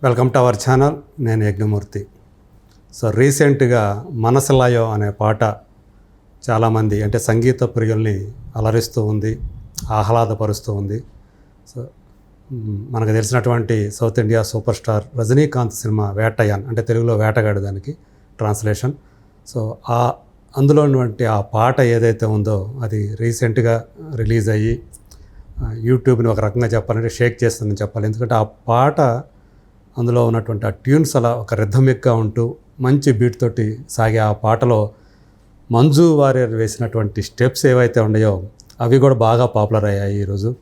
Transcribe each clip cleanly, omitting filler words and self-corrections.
Welcome to our channel. నేను Yagnamurthy. So రీసెంట్గా మనసలాయో అనే పాట చాలామంది అంటే సంగీత ప్రియుల్ని అలరిస్తూ ఉంది, ఆహ్లాదపరుస్తూ ఉంది. సో మనకు తెలిసినటువంటి south India super star Rajinikanth cinema Vettaiyan అంటే తెలుగులో వేటగాడు దానికి ట్రాన్స్లేషన్. సో అందులో ఉన్నటువంటి ఆ పాట ఏదైతే ఉందో అది రీసెంట్గా రిలీజ్ అయ్యి యూట్యూబ్ని ఒక రకంగా చెప్పాలంటే షేక్ చేస్తుందని చెప్పాలి. ఎందుకంటే ఆ పాట అందులో ఉన్నటువంటి ఆ ట్యూన్స్ అలా ఒక రిథమిక్గా ఉంటూ మంచి బీట్ తోటి సాగే ఆ పాటలో మంజు వారియర్ వేసినటువంటి స్టెప్స్ ఏవైతే ఉన్నాయో అవి కూడా బాగా పాపులర్ అయ్యాయి ఈరోజు.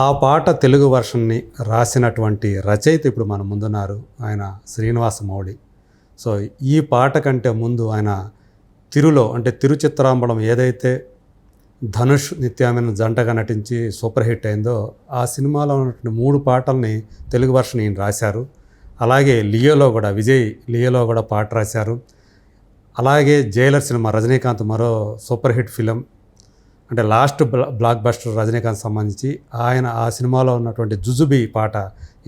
ఆ పాట తెలుగు వర్షన్ని రాసినటువంటి రచయిత ఇప్పుడు మన ముందున్నారు, ఆయన శ్రీనివాస మౌళి. సో ఈ పాట కంటే ముందు ఆయన తిరులో అంటే తిరుచిత్రాంబలం ఏదైతే ధనుష్ నిత్యామిన జంటగా నటించి సూపర్ హిట్ అయిందో ఆ సినిమాలో ఉన్నటువంటి 3 పాటల్ని తెలుగు వర్షన్ ఈయన రాశారు. అలాగే లియోలో కూడా విజయ్ లియోలో కూడా పాట రాశారు. అలాగే జైలర్ సినిమా రజనీకాంత్ మరో సూపర్ హిట్ ఫిలిం అంటే లాస్ట్ బ్లాక్ బస్టర్ రజనీకాంత్ సంబంధించి ఆయన ఆ సినిమాలో ఉన్నటువంటి జుజుబి పాట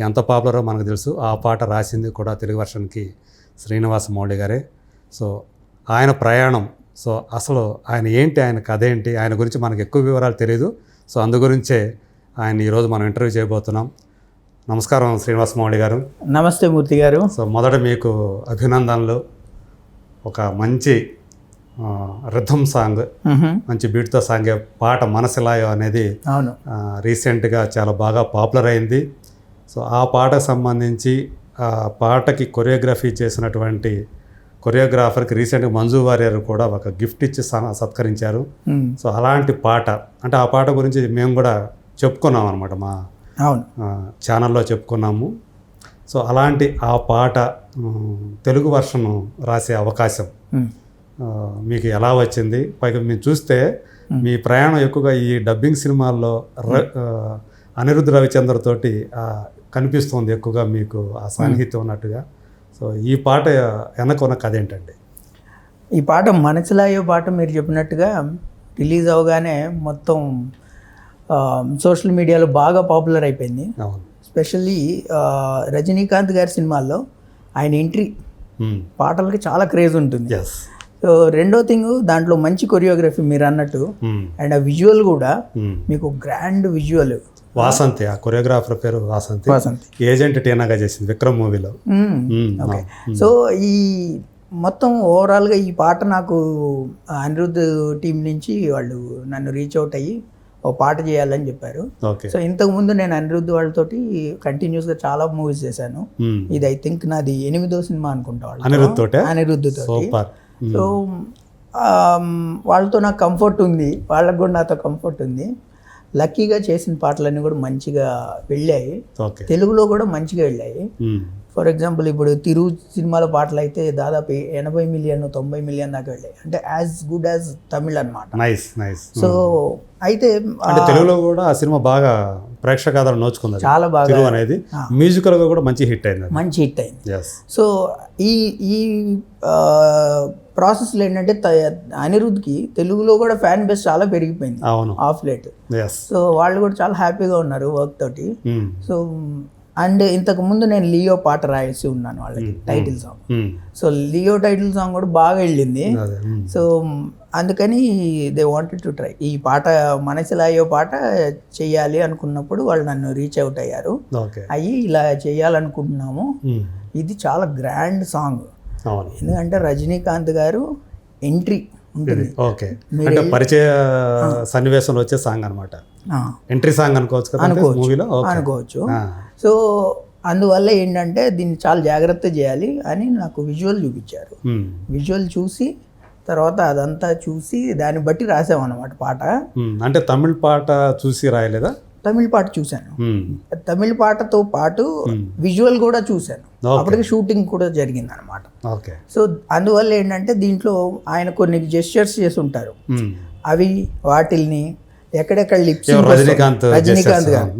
ఎంత పాపులరో మనకు తెలుసు. ఆ పాట రాసింది కూడా తెలుగు వర్షన్కి శ్రీనివాస మౌళి గారే. సో ఆయన ప్రయాణం, సో అసలు ఆయన ఏంటి, ఆయన కథ ఏంటి, ఆయన గురించి మనకు ఎక్కువ వివరాలు తెలియదు. సో అందు గురించే ఆయన ఈరోజు మనం ఇంటర్వ్యూ చేయబోతున్నాం. నమస్కారం శ్రీనివాస మౌళి గారు. నమస్తే మూర్తి గారు. సో మొదట మీకు అభినందనలు. ఒక మంచి రిథమ్ సాంగ్, మంచి బీట్తో సాగే పాట మనసిలాయో అనేది రీసెంట్గా చాలా బాగా పాపులర్ అయింది. సో ఆ పాటకు సంబంధించి ఆ పాటకి కొరియోగ్రఫీ చేసినటువంటి కొరియోగ్రాఫర్కి రీసెంట్గా మంజు వారియర్ కూడా ఒక గిఫ్ట్ ఇచ్చి సత్కరించారు. సో అలాంటి పాట అంటే ఆ పాట గురించి మేము కూడా చెప్పుకున్నాం అనమాట, మా ఛానల్లో చెప్పుకున్నాము. సో అలాంటి ఆ పాట తెలుగు వర్షన్ రాసే అవకాశం మీకు ఎలా వచ్చింది? పైగా మీరు చూస్తే మీ ప్రయాణం ఎక్కువగా ఈ డబ్బింగ్ సినిమాల్లో అనిరుద్ధ్ రవిచంద్ర తోటి కనిపిస్తుంది ఎక్కువగా మీకు ఆ సాన్నిహిత్యం ఉన్నట్టుగా. సో ఈ పాట వెనకున్న కథ ఏంటండి? ఈ పాట మనసులాయో పాట మీరు చెప్పినట్టుగా రిలీజ్ అవగానే మొత్తం సోషల్ మీడియాలో బాగా పాపులర్ అయిపోయింది. స్పెషల్లీ రజనీకాంత్ గారి సినిమాల్లో ఆయన ఎంట్రీ పాటలకి చాలా క్రేజ్ ఉంటుంది. సో రెండో థింగ్, దాంట్లో మంచి కొరియోగ్రఫీ మీరు అన్నట్టు, అండ్ ఆ విజువల్ కూడా మీకు గ్రాండ్ విజువల్. వాసంతి, ఆ కొరియోగ్రాఫర్ పేరు వాసంతి. ఏజెంట్ టీనాగా చేసింది విక్రమ్ మూవీలో. ఓకే. సో ఈ మొత్తం ఓవరాల్గా ఈ పాట నాకు అనిరుద్ధ్ టీం నుంచి వాళ్ళు నన్ను రీచ్ అవుట్ అయ్యి ఓ పాట చేయాలని చెప్పారు. సో ఇంతకుముందు నేను అనిరుద్ధ్ వాళ్ళతోటి కంటిన్యూస్గా చాలా మూవీస్ చేశాను. ఇది ఐ థింక్ నాది 8వ సినిమా అనుకుంటా వాళ్ళు అనిరుద్ధ్ తోటి. సో వాళ్ళతో నాకు కంఫర్ట్ ఉంది, వాళ్ళకు కూడా నాతో కంఫర్ట్ ఉంది. లక్కీగా చేసిన పాటలన్నీ కూడా మంచిగా వెళ్ళాయి, తెలుగులో కూడా మంచిగా వెళ్ళాయి. ఫర్ ఎగ్జాంపుల్ ఇప్పుడు తిరు సినిమాల పాటలు అయితే దాదాపు 80 మిలియన్ 90 మిలియన్ దాకా వెళ్ళాయి, అంటే యాజ్ గుడ్ యాజ్ తమిళ్ అనమాట. సో అయితే తెలుగులో కూడా ఆ సినిమా బాగా ప్రేక్షకాదరణ నోచుకుంది, చాలా బాగా అనేది మ్యూజికల్ గా కూడా మంచి హిట్ అయింది. సో ఈ ప్రాసెస్లో ఏంటంటే అనిరుద్ధ్కి తెలుగులో కూడా ఫ్యాన్ బేస్ చాలా పెరిగిపోయింది ఆఫ్ లేట్. సో వాళ్ళు కూడా చాలా హ్యాపీగా ఉన్నారు వర్క్ తోటి. సో అండ్ ఇంతకు ముందు నేను లియో పాట రాసి ఉన్నాను వాళ్ళకి, title song. So Leo title song కూడా బాగా వెళ్ళింది. సో అందుకని దే వాంటెడ్ టు ట్రై ఈ పాట మనసిలాయో పాట చెయ్యాలి అనుకున్నప్పుడు వాళ్ళు నన్ను రీచ్ అవుట్ అయ్యారు. అయ్యి ఇలా చెయ్యాలనుకుంటున్నాము, ఇది చాలా గ్రాండ్ సాంగ్. ఎందుకంటే రజనీకాంత్ గారు ఎంట్రీ ఉంటుంది, పరిచయ సన్నివేశంలో వచ్చే సాంగ్ అనమాట, ఎంట్రీ సాంగ్ అనుకోవచ్చు. సో అందువల్ల ఏంటంటే దీన్ని చాలా జాగ్రత్త చేయాలి అని నాకు విజువల్ చూపించారు. విజువల్ చూసి తర్వాత అదంతా చూసి దాన్ని బట్టి రాసామన్నమాట పాట. అంటే తమిళ పాట చూసి రాయలేదా? తమిళ పాట చూశాను, తమిళ పాటతో పాటు విజువల్ కూడా చూశాను. అప్పటికి షూటింగ్ కూడా జరిగింది అనమాట. సో అందువల్ల ఏంటంటే దీంట్లో ఆయన కొన్ని జెస్చర్స్ చేసి ఉంటారు, అవి వాటిల్ని ఎక్కడెక్కడ రజనీకాంత్ గారు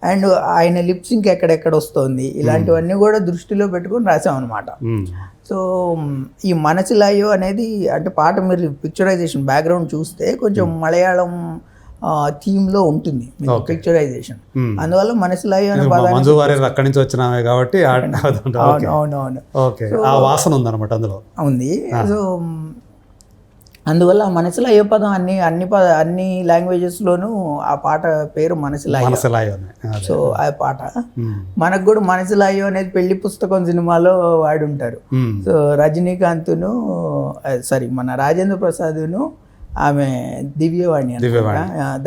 అండ్ ఆయన లిప్సింగ్ ఎక్కడెక్కడ వస్తుంది ఇలాంటివన్నీ కూడా దృష్టిలో పెట్టుకుని రాసామన్నమాట. సో ఈ మనసిలాయో అనేది అంటే పాట మీరు పిక్చరైజేషన్ బ్యాక్గ్రౌండ్ చూస్తే కొంచెం మలయాళం థీమ్లో ఉంటుంది పిక్చరైజేషన్. అందువల్ల మనసులో అనే మంజు వారియర్ అక్కడి నుంచి వచ్చినామే కాబట్టి అవునవును ఆ వాసన ఉందన్నమాట అందులో ఉంది. సో అందువల్ల మనసులో అయ్యే పదం అన్ని లాంగ్వేజెస్లోనూ ఆ పాట పేరు మనసులో. సో ఆ పాట మనకు కూడా మనసులో అయ్యో అనేది పెళ్లి పుస్తకం సినిమాలో వాడి ఉంటారు. సో రజనీకాంత్ను మన రాజేంద్ర ప్రసాద్ను ఆమె దివ్యవాణి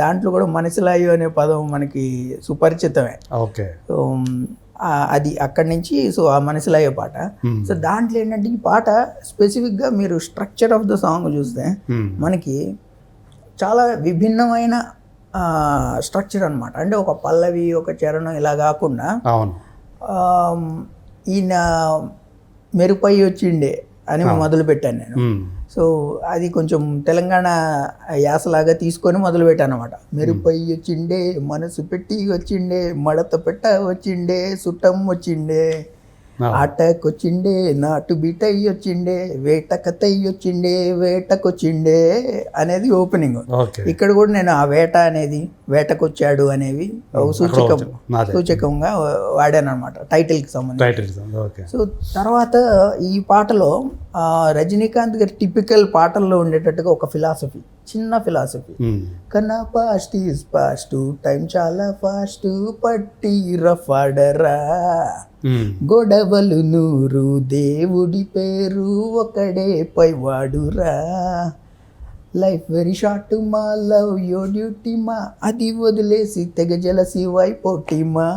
దాంట్లో కూడా మనసులో అయ్యో అనే పదం మనకి సుపరిచితమే. సో అది అక్కడి నుంచి సో ఆ మనసులో అయ్యే పాట. సో దాంట్లో ఏంటంటే ఈ పాట స్పెసిఫిక్గా మీరు స్ట్రక్చర్ ఆఫ్ ద సాంగ్ చూస్తే మనకి చాలా విభిన్నమైన స్ట్రక్చర్ అనమాట. అంటే ఒక పల్లవి ఒక చరణం ఇలా కాకుండా ఈయన మెరుపై వచ్చిండే అని మొదలు పెట్టాను నేను. సో అది కొంచెం తెలంగాణ యాసలాగా తీసుకొని మొదలుపెట్టాను అనమాట. మెరుపై వచ్చిండే మనసు పెట్టి వచ్చిండే మడత పెట్ట వచ్చిండే సుట్టం వచ్చిండే ఆటకొచ్చిండే నాటు బీటై వచ్చిండే వేటకతై వచ్చిండే వేటకొచ్చిండే అనేది ఓపెనింగ్. ఇక్కడ కూడా నేను ఆ వేట అనేది వేటకొచ్చాడు అనేవి సూచకంగా వాడాను అనమాట టైటిల్కి సంబంధించి. సో తర్వాత ఈ పాటలో రజనీకాంత్ గారి టిపికల్ పాటల్లో ఉండేటట్టుగా ఒక ఫిలాసఫీ, చిన్న ఫిలాసఫీ. కన్నా పాస్ట్ ఈజ్ పాస్ట్, టైం చాలా ఫాస్ట్, పట్టి రఫాడరా, గొడవలు నూరు, దేవుడి పేరు ఒకడే పైవాడురా, లైఫ్ వెరీ షార్ట్ మా, లవ్ యో డ్యూటీ మా, అది వదిలేసి తెగ జలసి వైపోటీ మా.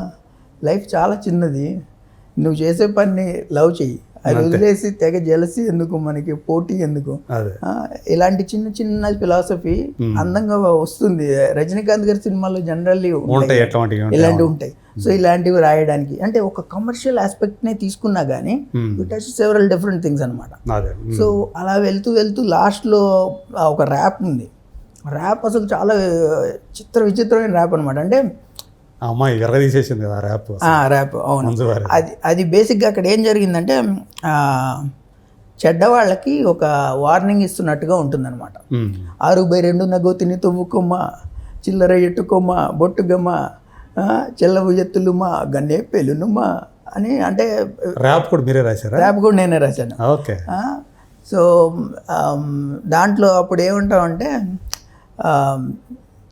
లైఫ్ చాలా చిన్నది, నువ్వు చేసే పని లవ్ చెయ్యి, అది వదిలేసి తెగ జలసి ఎందుకు, మనకి పోటీ ఎందుకు. ఇలాంటి చిన్న చిన్న ఫిలాసఫీ అందంగా వస్తుంది. రజనీకాంత్ గారి సినిమాలో జనరల్లీ ఇలాంటివి ఉంటాయి. సో ఇలాంటివి రాయడానికి అంటే ఒక కమర్షియల్ ఆస్పెక్ట్నే తీసుకున్నా కానీ it has several different things అనమాట. సో అలా వెళ్తూ వెళ్తూ లాస్ట్లో ఒక ర్యాప్ ఉంది. ర్యాప్ అసలు చాలా విచిత్రమైన ర్యాప్ అనమాట. అంటే అమ్మాయి ఎర్రదీసేసింది కదా ర్యాప్. అవును, అది బేసిక్గా అక్కడ ఏం జరిగిందంటే చెడ్డవాళ్ళకి ఒక వార్నింగ్ ఇస్తున్నట్టుగా ఉంటుందన్నమాట. 6/2 నగోతిని తవ్వుకోమ్మ, చిల్లర ఎట్టుకోమ్మ, బొట్టుగమ్మ, చెల్లవు ఎత్తులుమా, గన్నే పెళ్ళునుమా అని. అంటే ర్యాప్ కూడా మీరే రాశారా? ర్యాప్ కూడా నేనే రాశాను. ఓకే. సో దాంట్లో అప్పుడు ఏమంటామంటే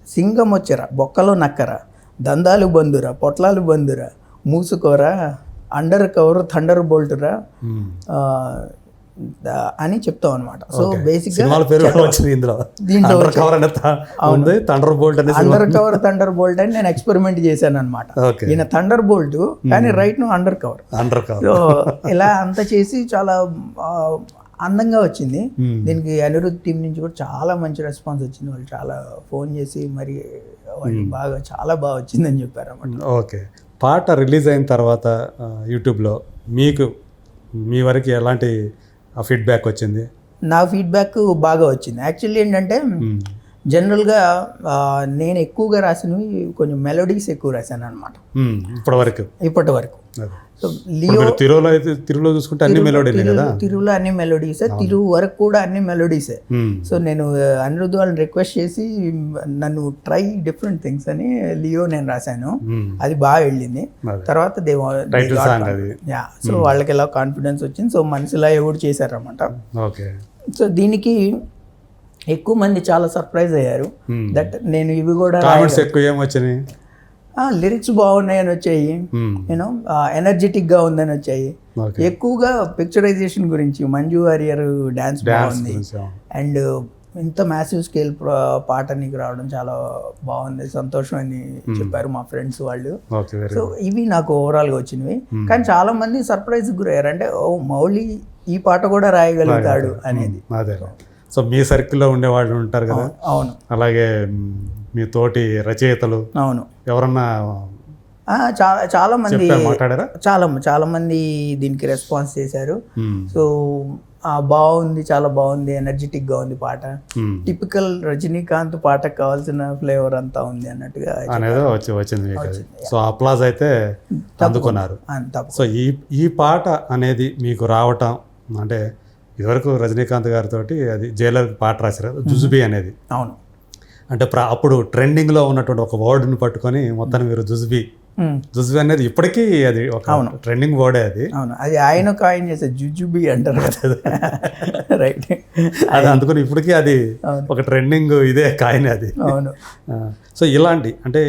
సింగం వచ్చరా, బొక్కలో నక్కరా, దందాలు బందురా, పొట్లాలు బందురా, మూసుకోరా, అండర్ కవర్ థండర్ బోల్టురా అని చెప్తాం అనమాట. సో బేసిక్గా అండర్ థండర్ బోల్ట్ అని నేను ఎక్స్పెరిమెంట్ చేశాను అనమాట. ఈయన థండర్ బోల్ట్ కానీ రైట్ ను అండర్ కవర్. సో ఇలా అంతా చేసి చాలా అందంగా వచ్చింది. దీనికి అనిరుద్ధ్ టీం నుంచి కూడా చాలా మంచి రెస్పాన్స్ వచ్చింది. వాళ్ళు చాలా ఫోన్ చేసి మరి వాళ్ళు చాలా బాగా వచ్చిందని చెప్పారు అన్నమాట. ఓకే. పాట రిలీజ్ అయిన తర్వాత యూట్యూబ్లో మీ వరకు ఎలాంటి ఫీడ్బ్యాక్ వచ్చింది? నా ఫీడ్బ్యాక్ బాగా వచ్చింది. యాక్చువల్లీ ఏంటంటే జనరల్గా నేను ఎక్కువగా రాసినవి కొంచెం మెలోడీస్ ఎక్కువ రాశాను అనమాట ఇప్పటి వరకు. సో తిరులో చూసుకుంటే అన్ని మెలోడీనే కదా. తిరులో అన్ని మెలోడీసే, తిరు వరకు కూడా అన్ని మెలోడీసే. సో నేను అనిరుద్ధ్ వాళ్ళని రిక్వెస్ట్ చేసి నన్ను ట్రై డిఫరెంట్ థింగ్స్ అని లియో నేను రాశాను. అది బాగా వెళ్ళింది. తర్వాత సో వాళ్ళకి ఎలా కాన్ఫిడెన్స్ వచ్చింది. సో మనసులా ఎవరు చేశారన్నమాట. సో దీనికి ఎక్కువ మంది చాలా సర్ప్రైజ్ అయ్యారు. దట్ నేను ఇవి కూడా లిరిక్స్ బాగున్నాయని వచ్చాయి, యూనో ఎనర్జెటిక్గా ఉందని వచ్చాయి. ఎక్కువగా పిక్చరైజేషన్ గురించి మంజు వారియర్ డ్యాన్స్ బాగుంది. అండ్ ఇంత మ్యాసివ్ స్కేల్ పాట నీకు రావడం చాలా బాగుంది, సంతోషం అని చెప్పారు మా ఫ్రెండ్స్ వాళ్ళు. సో ఇవి నాకు ఓవరాల్గా వచ్చినవి. కానీ చాలా మంది సర్ప్రైజ్ గురయ్యారు. అంటే మౌలి ఈ పాట కూడా రాయగలుగుతాడు అనేది. సో మీ సర్కిల్లో ఉండే వాళ్ళు ఉంటారు కదా. అవును. అలాగే మీ తోటి రచయితలు అవును ఎవరన్నా చాలా మంది మాట్లాడారా? చాలా మంది దీనికి రెస్పాన్స్ చేశారు. సో బాగుంది, చాలా బాగుంది, ఎనర్జెటిక్గా ఉంది పాట, టిపికల్ రజనీకాంత్ పాటకు కావాల్సిన ఫ్లేవర్ అంతా ఉంది అన్నట్టుగా అనేది వచ్చింది. సో అప్లాజ్ అయితే అందుకున్నారు. సో ఈ పాట అనేది మీకు రావటం అంటే ఇదివరకు రజనీకాంత్ గారితో అది జైలర్ పాట రాశారు జుజుబీ అనేది. అవును. అంటే అప్పుడు ట్రెండింగ్లో ఉన్నటువంటి ఒక వర్డ్ని పట్టుకొని మొత్తం మీరు జుజ్బీ అనేది ఇప్పటికీ అది ఒక ట్రెండింగ్ వర్డే అది. అవును, అది ఆయన కాయిన్ చేసే జుజుబీ అంటారు కదా. రైట్, అది అందుకని ఇప్పటికీ అది ఒక ట్రెండింగ్ ఇదే కాయిన్ అది. అవును. సో ఇలాంటి అంటే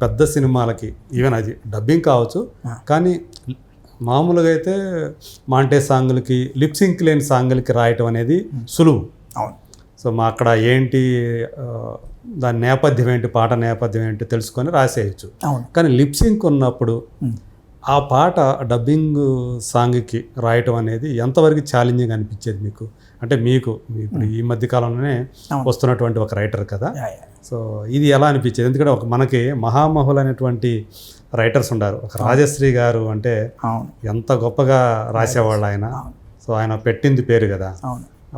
పెద్ద సినిమాలకి ఈవెన్ అది డబ్బింగ్ కావచ్చు, కానీ మామూలుగా అయితే మాంటే సాంగులకి లిప్సింక్ లేని సాంగులకి రాయటం అనేది సులువు. అవును. సో మా అక్కడ ఏంటి దాని నేపథ్యం ఏంటి, పాట నేపథ్యం ఏంటి తెలుసుకొని రాసేయచ్చు. కానీ లిప్సింక్ ఉన్నప్పుడు ఆ పాట డబ్బింగ్ సాంగ్కి రాయటం అనేది ఎంతవరకు ఛాలెంజింగ్ అనిపించేది మీకు? అంటే మీకు ఇప్పుడు ఈ మధ్య కాలంలోనే వస్తున్నటువంటి ఒక రైటర్ కదా, సో ఇది ఎలా అనిపించేది? ఎందుకంటే ఒక మనకి మహామహులు అనేటువంటి రైటర్స్ ఉన్నారు. ఒక రాజశ్రీ గారు అంటే ఎంత గొప్పగా రాసేవాళ్ళు ఆయన. సో ఆయన పెట్టింది పేరు కదా,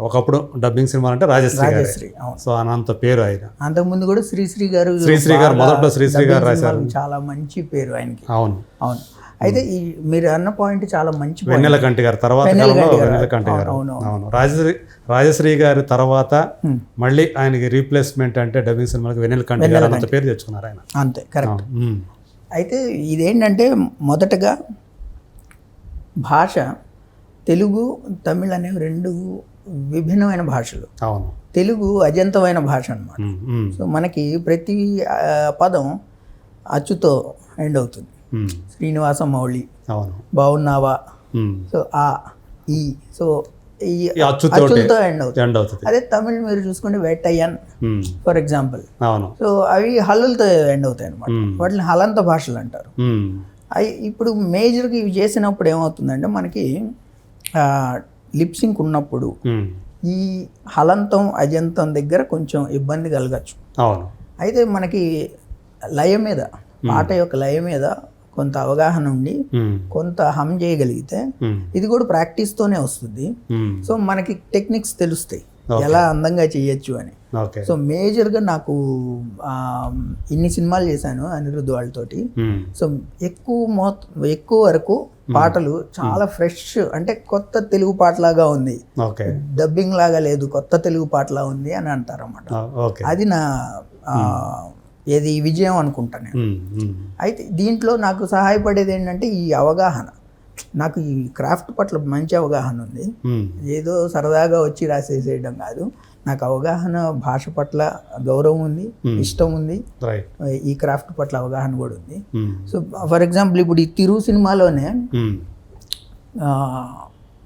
ఒకప్పుడు డబ్బింగ్ సినిమా అంటే రాజశ్రీ గారు. సో అనంత పేరు ఆయన. అంతకుముందు కూడా శ్రీశ్రీ గారు మొదట్లో శ్రీశ్రీ గారు రాశారు, చాలా మంచి పేరు ఆయనకి. అవును అవును. అయితే ఈ మీరు అన్న పాయింట్ చాలా మంచి. వెన్నెలకంటి గారు తర్వాత వెన్నెలకంటి గారు. అవును, రాజశ్రీ గారి తర్వాత మళ్ళీ ఆయనకి రీప్లేస్మెంట్ అంటే డబ్బింగ్ సినిమాకి వెన్నెలకంటి గారు అంత పేరు తెచ్చుకున్నారు ఆయన. అంతే, కరెక్ట్. అయితే ఇదేంటంటే మొదటగా భాష తెలుగు తమిళ్ అనేవి రెండు విభిన్నమైన భాషలు. అవును. తెలుగు అజంతమైన భాష అన్నమాట. సో మనకి ప్రతి పదం అచ్చుతో ఎండ్ అవుతుంది. శ్రీనివాస మౌళి, బాగున్నావా, సో ఈ సో ఈ అచ్చుతో ఎండ్ అవుతుంది. అదే తమిళ్ మీరు చూసుకుంటే వేటయ్యన్ ఫర్ ఎగ్జాంపుల్, సో అవి హల్లులతో ఎండ్ అవుతాయి అనమాట. వాటిని హలంత భాషలు అంటారు. ఇప్పుడు మేజర్గా ఇవి చేసినప్పుడు ఏమవుతుందంటే మనకి లిప్సింక్ ఉన్నప్పుడు ఈ హలంతం అజంతం దగ్గర కొంచెం ఇబ్బంది కలగచ్చు. అయితే మనకి లయ మీద, పాట యొక్క లయ మీద కొంత అవగాహన ఉండి కొంత హమ్ చేయగలిగితే ఇది కూడా ప్రాక్టీస్తోనే వస్తుంది. సో మనకి టెక్నిక్స్ తెలుస్తాయి ఎలా అందంగా చేయొచ్చు అని. సో మేజర్గా నాకు ఇన్ని సినిమాలు చేశాను అనిరుద్ధ్ వాళ్ళతోటి. సో ఎక్కువ వరకు పాటలు చాలా ఫ్రెష్, అంటే కొత్త తెలుగు పాటలాగా ఉంది, డబ్బింగ్ లాగా లేదు, కొత్త తెలుగు పాటలా ఉంది అని అంటారు అన్నమాట. అది నా ఏది విజయం అనుకుంటా నేను. అయితే దీంట్లో నాకు సహాయపడేది ఏంటంటే ఈ అవగాహన. నాకు ఈ క్రాఫ్ట్ పట్ల మంచి అవగాహన ఉంది. ఏదో సరదాగా వచ్చి రాసేసేయడం కాదు, నాకు అవగాహన, భాష పట్ల గౌరవం ఉంది, ఇష్టం ఉంది, ఈ క్రాఫ్ట్ పట్ల అవగాహన కూడా ఉంది. సో ఫర్ ఎగ్జాంపుల్ ఇప్పుడు ఈ తిరు సినిమాలోనే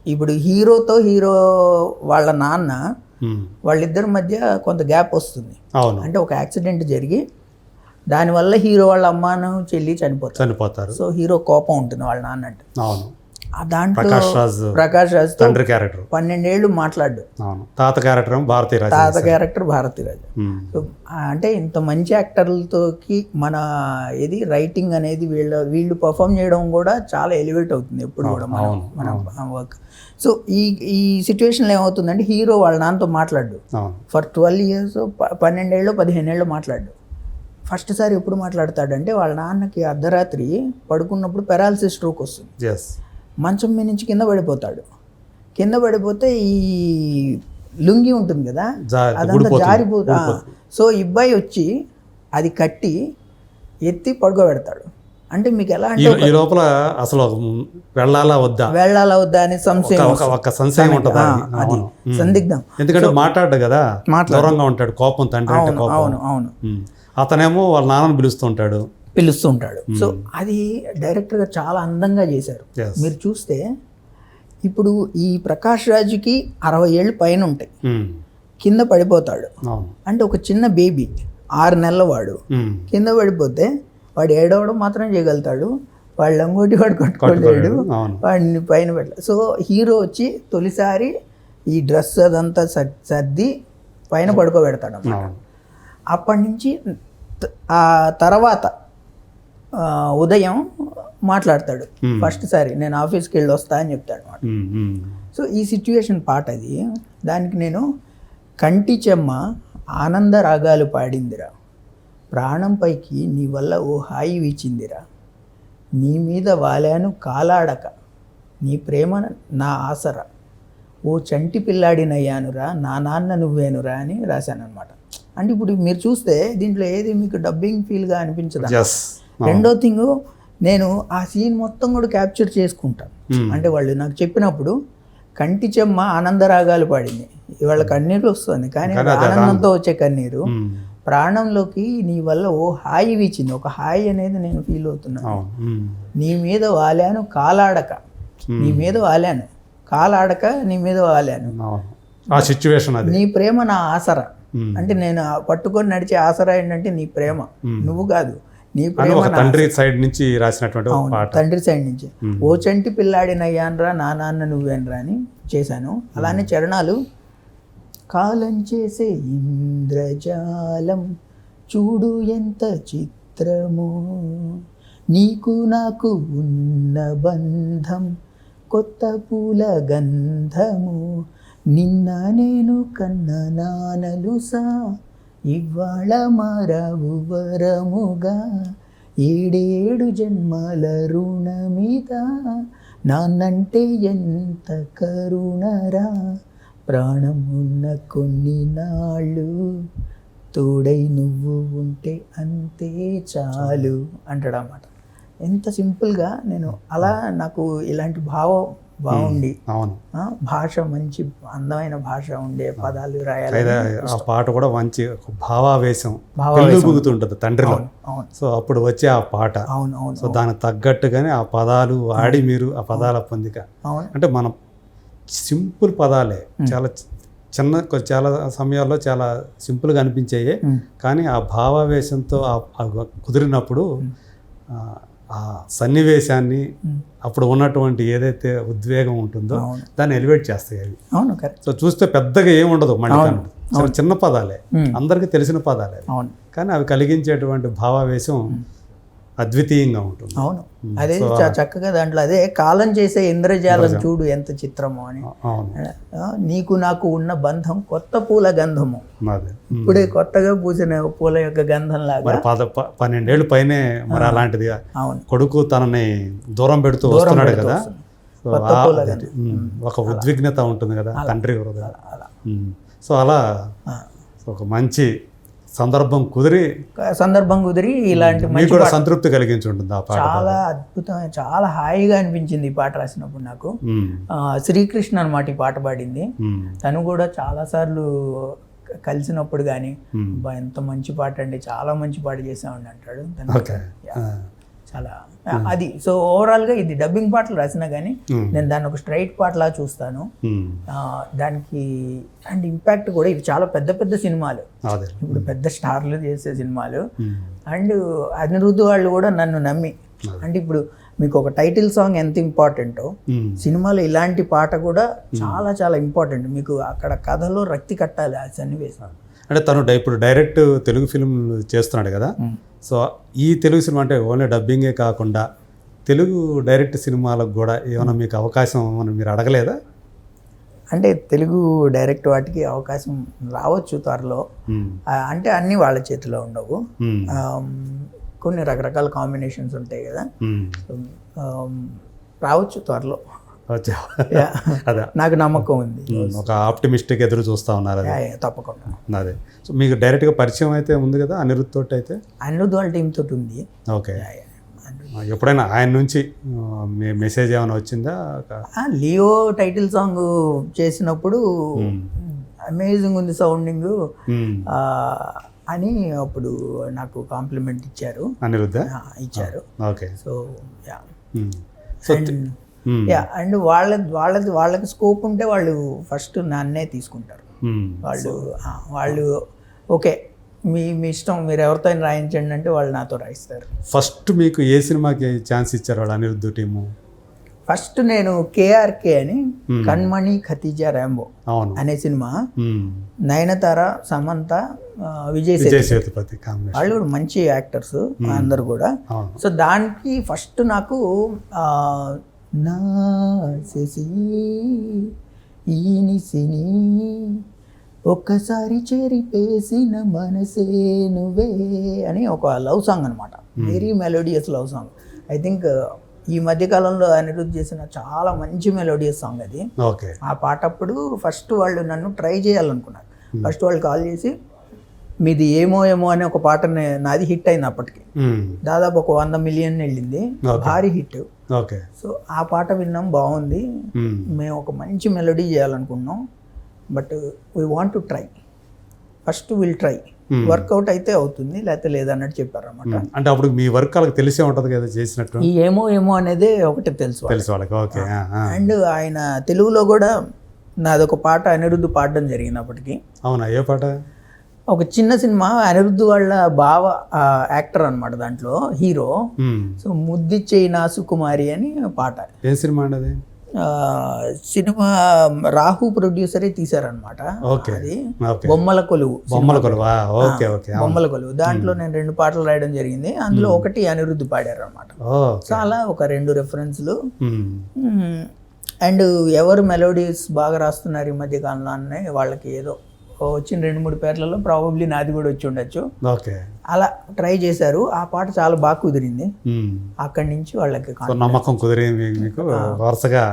ఇప్పుడు హీరోతో హీరో వాళ్ళ నాన్న వాళ్ళిద్దరి మధ్య కొంత గ్యాప్ వస్తుంది. అంటే ఒక యాక్సిడెంట్ జరిగి దానివల్ల హీరో వాళ్ళ అమ్మాను చెల్లి చనిపోతారు. సో హీరో కోపం ఉంటుంది వాళ్ళ నాన్న అంటే. దాంట్లో ప్రకాష్ రాజ్ తండ్రి క్యారెక్టర్ 12 ఏళ్ళు మాట్లాడు. తాత క్యారెక్టర్ భారతీరాజు. సో అంటే ఇంత మంచి యాక్టర్లతోకి మన ఏది రైటింగ్ అనేది వీళ్ళు పర్ఫామ్ చేయడం కూడా చాలా ఎలివేట్ అవుతుంది ఎప్పుడు కూడా మన వర్క్. సో ఈ సిచ్యువేషన్లో ఏమవుతుందంటే హీరో వాళ్ళ నాన్నతో మాట్లాడు ఫర్ 12 years, 12 ఏళ్ళు 15 ఏళ్ళు మాట్లాడు. ఫస్ట్ సారి ఎప్పుడు మాట్లాడతాడంటే వాళ్ళ నాన్నకి అర్ధరాత్రి పడుకున్నప్పుడు పెరాలసిస్ స్ట్రోక్ వస్తుంది. మంచం మీద నుంచి కింద పడిపోతే ఈ లుంగి ఉంటుంది కదా అదంతా జారిపోతా. సో ఇబ్బాయి వచ్చి అది కట్టి ఎత్తి పడుకోబెడతాడు. అంటే మీకు ఎలా అంటే ఈ లోపల అసలు వెళ్ళాలా వద్దా అని సంశయం ఉంటుంది, సందిగ్ధం. ఎందుకంటే మాట్లాడు కదా, దూరంగా ఉంటాడు, కోపం తండ్రి. అవును. అతనేమో వాళ్ళ నాన్నని పిలుస్తూ ఉంటాడు. సో అది డైరెక్టర్ గా చాలా అందంగా చేశారు. మీరు చూస్తే ఇప్పుడు ఈ ప్రకాష్ రాజుకి 60 ఏళ్ళు పైన ఉంటాయి, కింద పడిపోతాడు. అంటే ఒక చిన్న బేబీ 6 నెలల వాడు కింద పడిపోతే వాడు ఏడవడం మాత్రం చేయగలుగుతాడు, వాడు లంగోటి వాడు కట్టుకోలేడు, వాడిని పైన పెట్టాలి. సో హీరో వచ్చి తొలిసారి ఈ డ్రెస్ అదంతా సర్ది పైన పడుకోబెడతాడు అన్నమాట. అప్పటి నుంచి ఆ తర్వాత ఉదయం మాట్లాడతాడు. ఫస్ట్ సారి నేను ఆఫీస్కి వెళ్ళి వస్తా అని చెప్తాడు అన్నమాట. సో ఈ సిచ్యువేషన్ పాట అది. దానికి నేను కంటి చెమ్మ ఆనంద రాగాలు పాడిందిరా, ప్రాణం పైకి నీ వల్ల ఓ హాయి వీచిందిరా, నీ మీద వాలాను కాలాడక, నీ ప్రేమ నా ఆసరా, ఓ చంటి పిల్లాడినయ్యానురా, నా నాన్న నువ్వేనురా అని రాశాను అనమాట. అంటే ఇప్పుడు మీరు చూస్తే దీంట్లో ఏది మీకు డబ్బింగ్ ఫీల్గా అనిపించదు. ఎస్. రెండో థింగ్, నేను ఆ సీన్ మొత్తం కూడా క్యాప్చర్ చేసుకుంటాను. అంటే వాళ్ళు నాకు చెప్పినప్పుడు కంటి చెమ్మ ఆనందరాగాలు పాడింది, ఇవాళ కన్నీరు వస్తుంది, కానీ ఆనందంతో వచ్చే కన్నీరు ప్రాణంలోకి నీ వల్ల ఓ హాయి వీచింది, ఒక హాయి అనేది నేను ఫీల్ అవుతున్నాను. నీ మీద వాలాను కాలాడక, నీ మీద వాలాను కాలాడక, నీ మీద వాలాను, ఆ సిచ్యువేషన్ అది. నీ ప్రేమ నా ఆసరా. అంటే నేను పట్టుకొని నడిచే ఆసరా ఏంటంటే నీ ప్రేమ, నువ్వు కాదు, నీ ప్రేమ తండ్రి సైడ్ నుంచి రాసినటువంటి పాట. తండ్రి సైడ్ నుంచి ఓ చంటి పిల్లాడినయ్యాన్రా నా నాన్న నువ్వేనరా అని చేశాను. అలానే చరణాలు, కాలం చేసే ఇంద్రజాలం చూడు ఎంత చిత్రమో, నీకు నాకు ఉన్న బంధం కొత్త పూల గంధము, నిన్న నేను కన్న నానలుసా ఇవాళ మారావు వరముగా, ఏడేడు జన్మల రుణమిద నాన్నంటే ఎంత కరుణరా, ప్రాణం ఉన్న కొన్ని నాళ్ళు తోడై నువ్వు ఉంటే అంతే చాలు అంటాడు అన్నమాట. ఎంత సింపుల్గా నేను అలా నాకు ఇలాంటి బాగుండి భాష మంచి అందమైన భాష ఉండే పదాలు రాయాలి. ఆ పాట కూడా మంచి భావావేశం పెళ్ళిబుగుతుంటుంది తండ్రిలో. సో అప్పుడు వచ్చే ఆ పాట, సో దానికి తగ్గట్టుగానే ఆ పదాలు వాడి మీరు ఆ పదాల పొందిక, అంటే మనం సింపుల్ పదాలే చాలా చాలా సమయాల్లో చాలా సింపుల్గా అనిపించాయి, కానీ ఆ భావావేశంతో కుదిరినప్పుడు ఆ సన్నివేశాన్ని అప్పుడు ఉన్నటువంటి ఏదైతే ఉద్వేగం ఉంటుందో దాన్ని ఎలివేట్ చేస్తాయి అవి. సో చూస్తే పెద్దగా ఏముండదు, మణికంఠ చాలా చిన్న పదాలే, అందరికీ తెలిసిన పదాలే, కానీ అవి కలిగించేటువంటి భావావేశం అద్వితీయంగా ఉంటుంది. అవును, అదే చక్కగా దాంట్లో అదే కాలం చేసే ఇంద్రజాలం చూడు ఎంత చిత్రమో అని, నీకు నాకు ఉన్న బంధం కొత్త పూల గంధము, ఇప్పుడే కొత్తగా పూసిన పూల యొక్క గంధం లాగా. 12 ఏళ్ళు పైనే మరి అలాంటిది కొడుకు తనని దూరం పెడుతూ వస్తున్నాడు కదా, ఒక ఉద్విగ్నత ఉంటుంది కదా తండ్రి హృదయం. సో అలా ఒక మంచి సందర్భం కుదిరి ఇలాంటి మంచి సంతృప్తి కలిగించి ఉంటుంది ఆ పాట. చాలా అద్భుతమైన, చాలా హాయిగా అనిపించింది ఈ పాట రాసినప్పుడు నాకు. శ్రీకృష్ణ అన్నమాట ఈ పాట పాడింది. తను కూడా చాలా సార్లు కలిసినప్పుడు కానీ ఎంత మంచి పాట అండి, చాలా మంచి పాట చేసామండి అంటాడు చాలా. అది సో ఓవరాల్గా ఇది డబ్బింగ్ పాటలు రాసినా కానీ నేను దాన్ని ఒక స్ట్రైట్ పాటలా చూస్తాను. దానికి అండ్ ఇంపాక్ట్ కూడా ఇవి చాలా పెద్ద పెద్ద సినిమాలు, ఇప్పుడు పెద్ద స్టార్లు చేసే సినిమాలు. అండ్ అనిరుద్ధ్ వాళ్ళు కూడా నన్ను నమ్మి, అంటే ఇప్పుడు మీకు ఒక టైటిల్ సాంగ్ ఎంత ఇంపార్టెంటో సినిమాలో ఇలాంటి పాట కూడా చాలా చాలా ఇంపార్టెంట్. మీకు అక్కడ కథలో రక్తి కట్టాలి ఆ సన్నివేశం. అంటే తను ఇప్పుడు డైరెక్ట్ తెలుగు ఫిల్మ్ చేస్తున్నాడు కదా, సో ఈ తెలుగు సినిమా అంటే ఓన్లీ డబ్బింగే కాకుండా తెలుగు డైరెక్ట్ సినిమాలకు కూడా ఏమైనా మీకు అవకాశం మీరు అడగలేదా? అంటే తెలుగు డైరెక్ట్ వాటికి అవకాశం రావచ్చు త్వరలో, అంటే అన్నీ వాళ్ళ చేతిలో ఉండవు, కొన్ని రకరకాల కాంబినేషన్స్ ఉంటాయి కదా, రావచ్చు త్వరలో, నాకు నమ్మకం ఉంది. ఒక ఆప్టిమిస్టిక్ ఎదురు చూస్తూ ఉన్నారు. తప్పకుండా. అదే సో మీకు డైరెక్ట్గా పరిచయం అయితే ఉంది కదా అనిరుద్ధ్ తోటి? అయితే అనిరుద్ధ్ వాళ్ళ టీమ్ తోటి ఉంది. ఓకే, ఎప్పుడైనా ఆయన నుంచి మెసేజ్ ఏమైనా వచ్చిందా? లియో టైటిల్ సాంగ్ చేసినప్పుడు అమేజింగ్ ఉంది సౌండింగ్ అని అప్పుడు నాకు కాంప్లిమెంట్ ఇచ్చారు, అనిరుద్ధ ఇచ్చారు. ఓకే, సో అండ్ వాళ్ళకి స్కోప్ ఉంటే వాళ్ళు ఫస్ట్ నన్నే తీసుకుంటారు. వాళ్ళు ఓకే మీ ఇష్టం, మీరు ఎవరితో రాయించండి అంటే వాళ్ళు నాతో రాయిస్తారు. ఫస్ట్ మీకు ఏ సినిమాకి ఛాన్స్ ఇచ్చారు వాళ్ళు అనిరుద్ధ్ టీము? ఫస్ట్ నేను కేఆర్కే అని కణ్మణి ఖతీజా రాంబో అనే సినిమా, నయనతార, సమంత, విజయ్ సేతుపతి వాళ్ళు కూడా మంచి యాక్టర్స్ అందరు కూడా. సో దానికి ఫస్ట్ నాకు నా ఈనిసిని ఒక్కసారి చెరిపేసిన మనసే నువ్వే అని ఒక లవ్ సాంగ్ అనమాట, very melodious love song. I think ఈ మధ్యకాలంలో అనిరుద్ధ్ చేసిన చాలా మంచి మెలోడియస్ సాంగ్ అది. ఆ పాట అప్పుడు ఫస్ట్ వాళ్ళు నన్ను ట్రై చేయాలనుకున్నారు. ఫస్ట్ వాళ్ళు కాల్ చేసి మీది ఏమో ఏమో అనే ఒక పాట నాది హిట్ అయింది అప్పటికి, దాదాపు ఒక 100 మిలియన్ వెళ్ళింది, భారీ హిట్. ఓకే. సో ఆ పాట విన్నాం, బాగుంది, మేము ఒక మంచి మెలోడీ చేయాలనుకున్నాం, but we want to try, first will try, work out అయితే అవుతుంది లేకపోతే లేదన్నట్టు చెప్పారు అనమాట. అంటే అప్పుడు మీ వర్క్ వాళ్ళకి తెలిసే ఉంటుంది కదా చేసినట్టు, ఈ ఏమో ఏమో అనేదే ఒకటి తెలుసు వాళ్ళకి. ఓకే. అండ్ ఆయన తెలుగులో కూడా నాదొక పాట అనిరుద్ధ్ పాడడం జరిగింది అప్పటికి. అవునా? ఏ పాట? ఒక చిన్న సినిమా, అనిరుద్ధ్ వాళ్ళ బావ యాక్టర్ అనమాట దాంట్లో, హీరో. సో ముద్దిచ్చేయి నా సుకుమారి అని పాట. ఏం సినిమా అండి అది? సినిమా రాహు ప్రొడ్యూసరే తీశారనమాట. అది బొమ్మల కొలువు. బొమ్మల కొలువు దాంట్లో నేను 2 పాటలు రాయడం జరిగింది, అందులో ఒకటి అనిరుద్ధ్ పాడారు అనమాట. చాలా ఒక 2 రెఫరెన్స్లు. అండ్ ఎవరు మెలోడీస్ బాగా రాస్తున్నారు ఈ మధ్య కాలంలో అనే వాళ్ళకి ఏదో వచ్చిన 2-3 పేర్లలో ప్రాబబ్లీ నాది కూడా వచ్చి ఉండొచ్చు. అలా ట్రై చేశారు, ఆ పాట చాలా బాగా కుదిరింది. అక్కడి నుంచి వాళ్ళకి నమ్మకం కుదిరింది, మీకు వరుసగా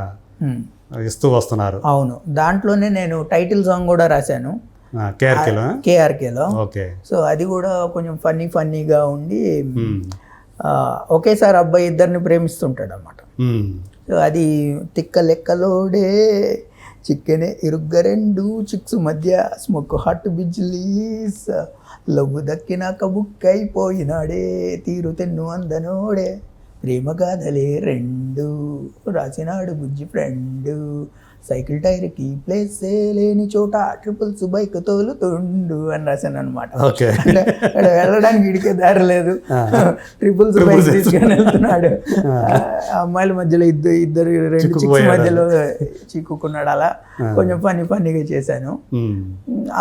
ఇస్తూ వస్తున్నారు. అవును, దాంట్లోనే నేను టైటిల్ సాంగ్ కూడా రాశాను కేఆర్కేలో. సో అది కూడా కొంచెం ఫన్నీగా ఉండి, ఒకేసారి అబ్బాయి ఇద్దరిని ప్రేమిస్తుంటాడు అన్నమాట. సో అది తిక్క లెక్కలోడే చిక్కెనే ఇరుగ్గ 2 చిక్స్ మధ్య స్మోక్ హాట్ బిజ్లీస్ లవ్వు దక్కినాక బుక్ అయిపోయినాడే తీరు తెన్ను అందనోడే ప్రేమ గాథలే 2 రాసినాడు బుజ్జి ఫ్రెండ్ సైకిల్ టైర్కి ప్లేస్ లేని చోట ట్రిపుల్స్ బైక్ తోలుతుండు అని రాశాను అనమాట. అంటే వెళ్ళడానికి ఇడికే దారి లేదు, ట్రిపుల్స్ బైక్ తీసుకొని వెళ్తున్నాడు, అమ్మాయిల మధ్యలో ఇద్దరు 2 చిక్స్ మధ్యలో చిక్కుకున్నాడు. అలా కొంచెం ఫన్నీగా చేశాను.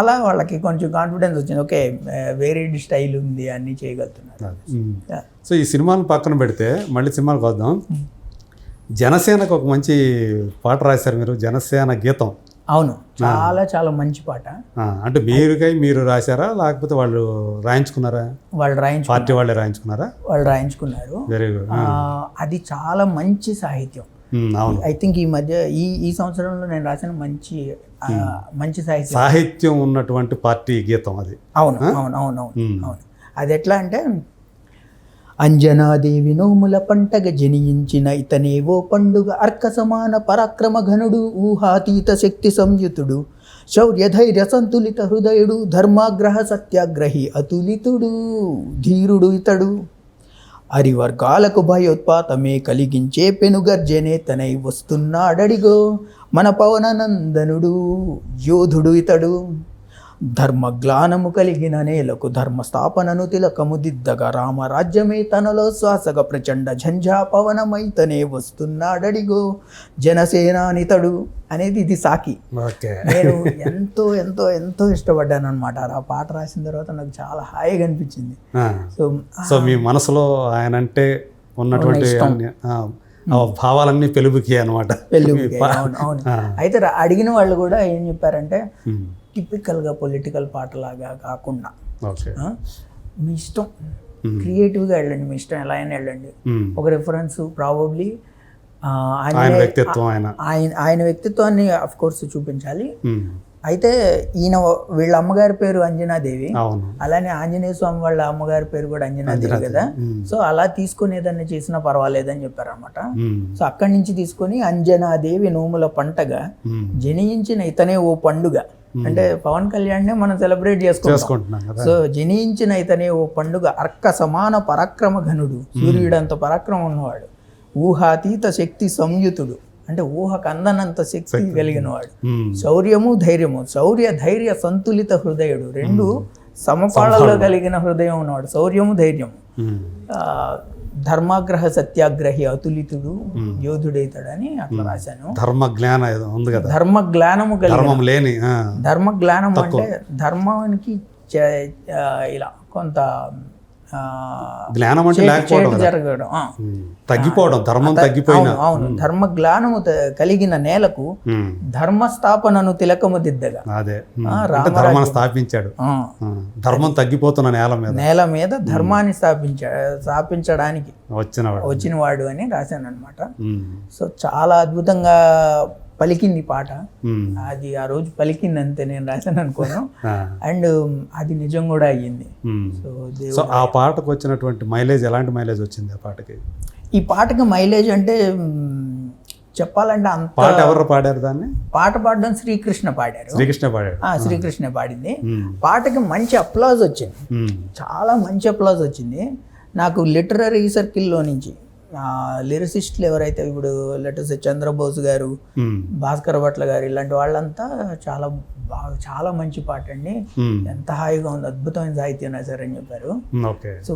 అలా వాళ్ళకి కొంచెం కాన్ఫిడెన్స్ వచ్చింది, ఓకే వేరేడ్ స్టైల్ ఉంది, అన్నీ చేయగలుగుతున్నారు. సో ఈ సినిమాను పక్కన పెడితే మళ్ళీ సినిమాలకు వద్దాం. జనసేనకు ఒక మంచి పాట రాశారు మీరు, జనసేన గీతం. అవును, చాలా మంచి పాట. అంటే మీరు రాశారా లేకపోతే వాళ్ళు రాయించుకున్నారా? పార్టీ వాళ్ళే రాయించుకున్నారా? వాళ్ళు రాయించుకున్నారు. Very good. అది చాలా మంచి సాహిత్యం. ఐ థింక్ ఈ మధ్య ఈ సంవత్సరంలో నేను రాసిన మంచి సాహిత్యం ఉన్నటువంటి పార్టీ గీతం అది. అవును. అది ఎట్లా అంటే, అంజనాదేవి నోముల పంటగ జనించిన ఇతనేవో పండుగ అర్క సమాన పరాక్రమ ఘనుడు ఊహాతీత శక్తి సంయుతుడు శౌర్య ధైర్య సంతులిత హృదయుడు ధర్మాగ్రహ సత్యాగ్రహి అతులితుడు ధీరుడు ఇతడు అరివర్గాలకు భయోత్పాతమే కలిగించే పెనుగర్జనే తనై వస్తున్నాడడిగో మన పవననందనుడు యోధుడు ఇతడు ధర్మగ్లానము కలిగిన నేలకు ధర్మస్థాపనను తిలకము దిద్దగా రామరాజ్యమే తనలో శ్వాసగా ప్రచండ ఝంఝా పవనమైతనే వస్తున్నాడడిగో జనసేనానితడు అనేది ఇది సాకి. నేను ఎంతో ఎంతో ఎంతో ఇష్టపడ్డాను అనమాట. ఆ పాట రాసిన తర్వాత నాకు చాలా హాయిగా అనిపించింది. సో మీ మనసులో ఆయన అంటే ఉన్నటువంటి భావాలన్నీ పెలుబుకి అనమాట. అవును. అయితే అడిగిన వాళ్ళు కూడా ఏం చెప్పారంటే, టిపికల్గా పొలిటికల్ పాటలాగా కాకుండా మీ ఇష్టం, క్రియేటివ్గా వెళ్ళండి, మీ ఇష్టం ఎలా అయినా వెళ్ళండి. ఒక రిఫరెన్స్ ప్రాబబ్లీ ఆయన వ్యక్తిత్వాన్ని అఫ్ కోర్స్ చూపించాలి. అయితే వీళ్ళ అమ్మగారి పేరు అంజనాదేవి, అలానే ఆంజనేయ స్వామి వాళ్ళ అమ్మగారి పేరు కూడా అంజనాదేవి కదా. సో అలా తీసుకుని ఏదన్నా చేసినా పర్వాలేదని చెప్పారు అనమాట. సో అక్కడి నుంచి తీసుకొని అంజనాదేవి నోముల పంటగా జనించిన ఇతనే ఓ పండుగ, అంటే పవన్ కళ్యాణ్ మనం సెలబ్రేట్ చేసుకుంటున్నాం. సో జనించిన ఇతనే ఓ పండుగ అర్క సమాన పరాక్రమ ఘనుడు సూర్యుడంత పరాక్రమం ఉన్నవాడు ఊహాతీత శక్తి సంయుతుడు, అంటే ఊహకు అందనంత శక్తి కలిగిన వాడు శౌర్యము ధైర్యము శౌర్య ధైర్య సంతులిత హృదయుడు, 2 సమపాళలో కలిగిన హృదయం ఉన్నవాడు శౌర్యము ధైర్యము ధర్మాగ్రహ సత్యాగ్రహి అతులితుడు యోధుడైతాడని అట్లా రాశాను. ధర్మజ్ఞానము ధర్మజ్ఞానం అంటే ధర్మానికి ఇలా కొంత జ్ఞానం అంటే జరగడం, తగ్గిపోవడం, ధర్మం తగ్గిపోయిన. అవును, ధర్మజ్ఞానము కలిగిన నేలకు ధర్మస్థాపనను తిలకము దిద్దగా, ధర్మాన్ని స్థాపించాడు. ధర్మం తగ్గిపోతున్న నేల మీద ధర్మాన్ని స్థాపించడానికి వచ్చినవాడు అని రాశాను అనమాట. సో చాలా అద్భుతంగా పలికింది పాట. అది ఆ రోజు పలికింది అంతే, నేను రాశాను అనుకోను. అండ్ అది నిజం కూడా అయ్యింది. సో ఆ పాటకు వచ్చినటువంటి మైలేజ్, ఎలాంటి మైలేజ్ వచ్చింది ఆ పాటకి? ఈ పాటకి మైలేజ్ అంటే చెప్పాలంటే అంత. పాట ఎవరు పాడారు దాన్ని? పాట పాడడం శ్రీకృష్ణ పాడారు. శ్రీకృష్ణ పాడారు. శ్రీకృష్ణ పాడింది. పాటకి మంచి అప్లాజ్ వచ్చింది, చాలా మంచి అప్లాజ్ వచ్చింది. నాకు లిటరరీ సర్కిల్లో నుంచి లిరిసిస్టులు ఎవరైతే ఇప్పుడు లెటర్స్ చంద్రబోస్ గారు, భాస్కర్ భట్ల గారు, ఇలాంటి వాళ్ళంతా చాలా బాగా, చాలా మంచి పాట అండి, ఎంత హాయిగా ఉంది, అద్భుతమైన సాహిత్యం రాశారని చెప్పారు. సో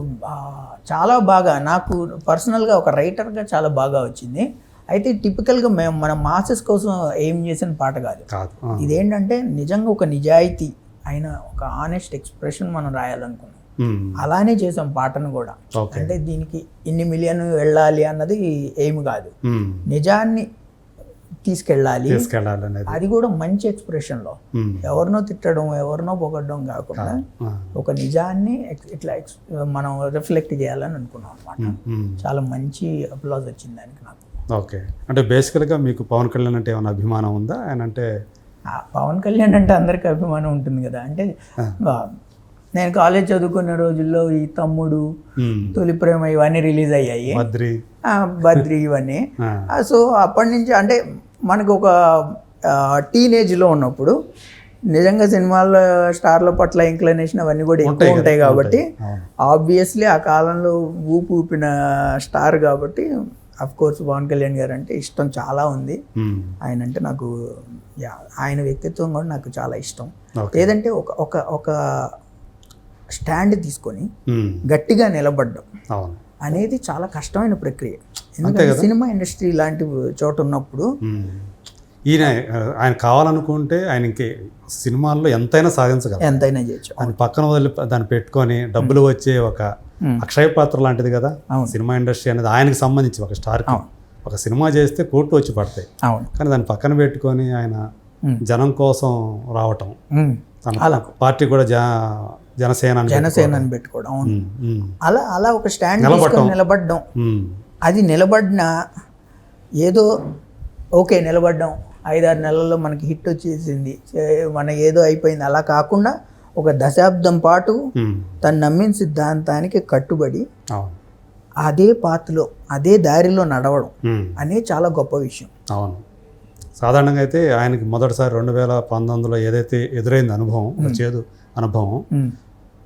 చాలా బాగా, నాకు పర్సనల్గా ఒక రైటర్గా చాలా బాగా వచ్చింది. అయితే టిపికల్గా మేము మన మాసెస్ కోసం ఏం చేసిన పాట కాదు. ఇదేంటంటే నిజంగా ఒక నిజాయితీ అయిన ఒక ఆనెస్ట్ ఎక్స్ప్రెషన్ మనం రాయాలనుకున్నాం. అలానే చేసాం పాటను కూడా. అంటే దీనికి ఇన్ని మిలియన్ వెళ్ళాలి అన్నది ఏమి కాదు, నిజాన్ని తీసుకెళ్ళాలి, అది కూడా మంచి ఎక్స్ప్రెషన్లో. ఎవరినో తిట్టడం, ఎవరినో పొగడడం కాకుండా ఒక నిజాన్ని ఇట్లా మనం రిఫ్లెక్ట్ చేయాలని అనుకున్నాం అనమాట. చాలా మంచి అప్లాజ్ వచ్చింది దానికి నాకు. ఓకే, అంటే బేసికల్గా మీకు పవన్ కళ్యాణ్ అంటే ఏమైనా అభిమానం ఉందా? ఆయన అంటే పవన్ కళ్యాణ్ అంటే అందరికీ అభిమానం ఉంటుంది కదా. అంటే నేను కాలేజ్ చదువుకున్న రోజుల్లో ఈ తమ్ముడు, తొలి ప్రేమ ఇవన్నీ రిలీజ్ అయ్యాయి, బద్రి ఇవన్నీ. సో అప్పటి నుంచి అంటే మనకు ఒక టీనేజ్లో ఉన్నప్పుడు నిజంగా సినిమాల్లో స్టార్ల పట్ల ఇంక్లినేషన్ అవన్నీ కూడా ఎక్కువ ఉంటాయి కాబట్టి ఆబ్వియస్లీ ఆ కాలంలో ఊపిన స్టార్ కాబట్టి అఫ్ కోర్స్ పవన్ కళ్యాణ్ గారు అంటే ఇష్టం చాలా ఉంది. ఆయన అంటే నాకు, ఆయన వ్యక్తిత్వం కూడా నాకు చాలా ఇష్టం. ఏదంటే ఒక స్టాండ్ తీసుకొని గట్టిగా నిలబడ్డం అనేది చాలా కష్టమైన ప్రక్రియ. ఎందుకంటే సినిమా ఇండస్ట్రీ లాంటి చోట ఉన్నప్పుడు ఆయన కావాలనుకుంటే ఆయన ఇంకే సినిమాల్లో ఎంతైనా సాధించగలరు, ఎంతైనా చేయొచ్చు. ఆయన పక్కన వదిలి దాన్ని పెట్టుకొని డబ్బులు వచ్చే ఒక అక్షయ పాత్ర లాంటిది కదా సినిమా ఇండస్ట్రీ అనేది. ఆయనకి సంబంధించి ఒక స్టార్కి ఒక సినిమా చేస్తే కోట్లు వచ్చి పడతాయి, కానీ దాన్ని పక్కన పెట్టుకొని ఆయన జనం కోసం రావటం, తన పార్టీ కూడా జనసేన పెట్టుకోవడం, అలా ఒక స్టాండ్ నిలబడడం. అది నిలబడిన ఏదో ఓకే నిలబడ్డం, 5-6 నెలల్లో మనకి హిట్ వచ్చేసింది, మన ఏదో అయిపోయింది, అలా కాకుండా ఒక దశాబ్దం పాటు తను నమ్మిన సిద్ధాంతానికి కట్టుబడి అదే పాత్రలో అదే దారిలో నడవడం అనేది చాలా గొప్ప విషయం. అవును, సాధారణంగా అయితే ఆయనకి మొదటిసారి 2019లో ఏదైతే ఎదురైంది అనుభవం, చేదు అనుభవం,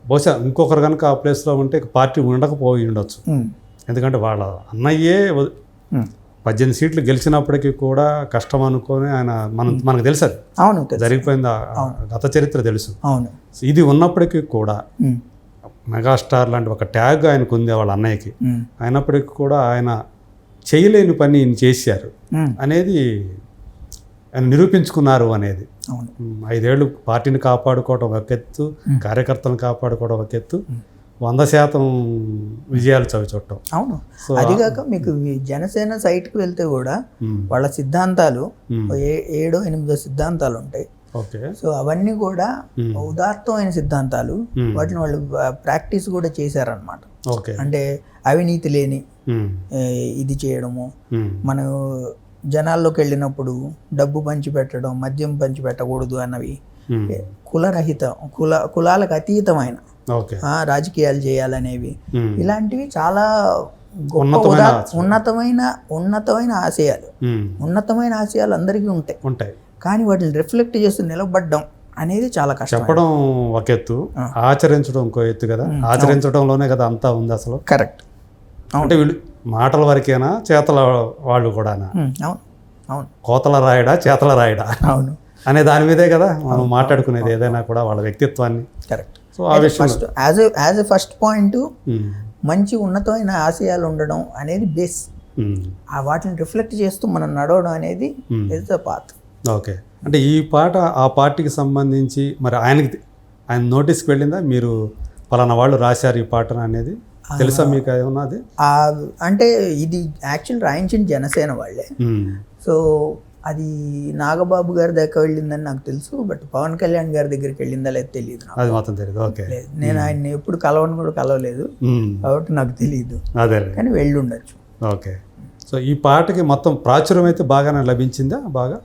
బహుశా ఇంకొకరు కనుక ఆ ప్లేస్లో ఉంటే పార్టీ ఉండకపోయి ఉండొచ్చు. ఎందుకంటే వాళ్ళ అన్నయ్యే 18 సీట్లు గెలిచినప్పటికీ కూడా కష్టం అనుకొని ఆయన మనకు తెలుసు అది. అవును, జరిగిపోయింది, గత చరిత్ర తెలుసు. అవును, ఇది ఉన్నప్పటికీ కూడా మెగాస్టార్ లాంటి ఒక ట్యాగ్ ఆయనకు ఉంది వాళ్ళ అన్నయ్యకి. అయినప్పటికీ కూడా ఆయన చేయలేని పని చేశారు అనేది ఆయన నిరూపించుకున్నారు అనేది. 5 ఏళ్ళు పార్టీని కాపాడుకోవడం ఒక ఎత్తు, కార్యకర్తలను కాపాడుకోవడం ఒక ఎత్తు, 100% విజయాలు చవిచూడటం. అవును, అదిగాక మీకు జనసేన సైట్కి వెళ్తే కూడా వాళ్ళ సిద్ధాంతాలు 7-8 సిద్ధాంతాలు ఉంటాయి. సో అవన్నీ కూడా ఉదాత్తమైన సిద్ధాంతాలు, వాటిని వాళ్ళు ప్రాక్టీస్ కూడా చేశారనమాట. అంటే అవినీతి లేని ఇది చేయడము, మనం జనాల్లోకి వెళ్ళినప్పుడు డబ్బు పంచిపెట్టడం, మద్యం పంచిపెట్టకూడదు అన్నవి, కులాలకు అతీతమైన రాజకీయాలు చేయాలనేవి, ఇలాంటివి చాలా ఉన్నతమైన ఆశయాలు. ఉన్నతమైన ఆశయాలు అందరికీ ఉంటాయి, కానీ వాటిని రిఫ్లెక్ట్ చేస్తూ నిలబడడం అనేది చాలా కష్టం. చెప్పడం ఒక ఎత్తు, ఆచరించడం ఇంకో ఎత్తు కదా. ఆచరించడంలోనే కదా అంతా ఉంది అసలు. కరెక్ట్. అంటే వీళ్ళు మాటల వరకేనా, చేతల వాళ్ళు కూడా? అవును, కోతల రాయడా చేతల రాయడా అవును అనే దాని మీదే కదా మనం మాట్లాడుకునేది ఏదైనా కూడా, వాళ్ళ వ్యక్తిత్వాన్ని. కరెక్ట్. సో ఆ విషయం యాజ్ ఎ ఫస్ట్ పాయింట్ మంచి ఉన్నతమైన ఆశయాలు ఉండడం అనేది బేస్. వాటిని రిఫ్లెక్ట్ చేస్తూ మనం నడవడం అనేది ఇస్ ద పాత్. ఓకే, అంటే ఈ పాట ఆ పార్టీకి సంబంధించి మరి ఆయన నోటీస్కి వెళ్ళిందా, మీరు పలానా వాళ్ళు రాశారు ఈ పాటను అనేది తెలుసా మీకు? ఏమన్నా అది అంటే ఇది యాక్చువల్ రాయించిన జనసేన వాళ్ళే. సో అది నాగబాబు గారి దగ్గర వెళ్ళిందని నాకు తెలుసు, బట్ పవన్ కళ్యాణ్ గారి దగ్గరికి వెళ్ళిందా లేదు తెలియదు. అది మాత్రం తెలియదు. ఓకే, నేను ఆయన్ని ఎప్పుడు కలవలేదు కాబట్టి నాకు తెలియదు, కానీ వెళ్ళి ఉండొచ్చు. ఓకే, సో ఈ పాటకి మొత్తం ప్రాచుర్యం అయితే బాగానే లభించిందా? బాగా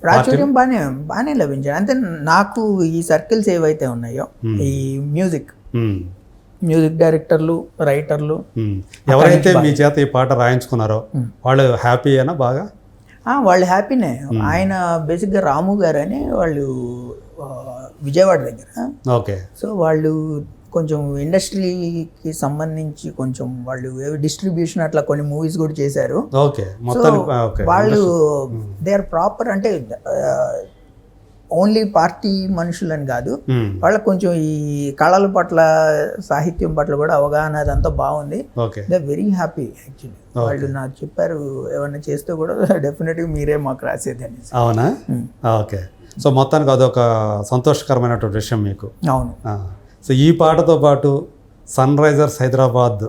ప్రాచుర్యం బాగానే లభించాడు. అంటే నాకు ఈ సర్కిల్స్ ఏవైతే ఉన్నాయో ఈ మ్యూజిక్ డైరెక్టర్లు, రైటర్లు, ఎవరైతే మీ చేత ఈ పాట రాయించుకున్నారో వాళ్ళు హ్యాపీ అయినా బాగా? వాళ్ళు హ్యాపీనే. ఆయన బేసిక్గా రాము గారు అని వాళ్ళు విజయవాడ దగ్గర. ఓకే. సో వాళ్ళు కొంచెం ఇండస్ట్రీకి సంబంధించి కొంచెం వాళ్ళు డిస్ట్రిబ్యూషన్ అట్లా కొన్ని మూవీస్ కూడా చేశారు. ఓకే. వాళ్ళు దే ఆర్ ప్రాపర్, అంటే ఓన్లీ పార్టీ మనుషులని కాదు, వాళ్ళకి కొంచెం ఈ కళల పట్ల, సాహిత్యం పట్ల కూడా అవగాహన అదంతా బాగుంది. They very happy actually. వాళ్ళు నాకు చెప్పారు ఏమన్నా చేస్తే కూడా డెఫినెట్గా మీరే మాకు రాసేది అని. అవునా? ఓకే. సో మొత్తానికి అదొక సంతోషకరమైనటువంటి విషయం మీకు. అవును. సో ఈ పాటతో పాటు సన్ రైజర్స్ హైదరాబాద్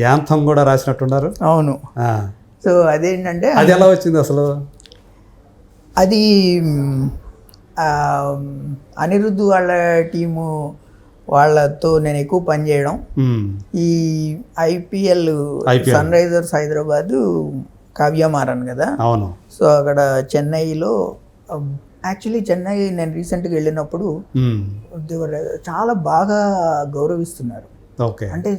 యాంథం కూడా రాసినట్టున్నారు. అవును. సో అదేంటంటే అది ఎలా వచ్చింది అసలు? అది అనిరుద్ధ్ వాళ్ళ టీము వాళ్ళతో నేను ఎక్కువ పనిచేయడం. ఈ IPL sun Risers Hyderabad Kavya Maran కదా. అవును. సో అక్కడ చెన్నైలో, యాక్చువల్లీ చెన్నై నేను రీసెంట్గా వెళ్ళినప్పుడు చాలా బాగా గౌరవిస్తున్నారు. ఓకే. అంటే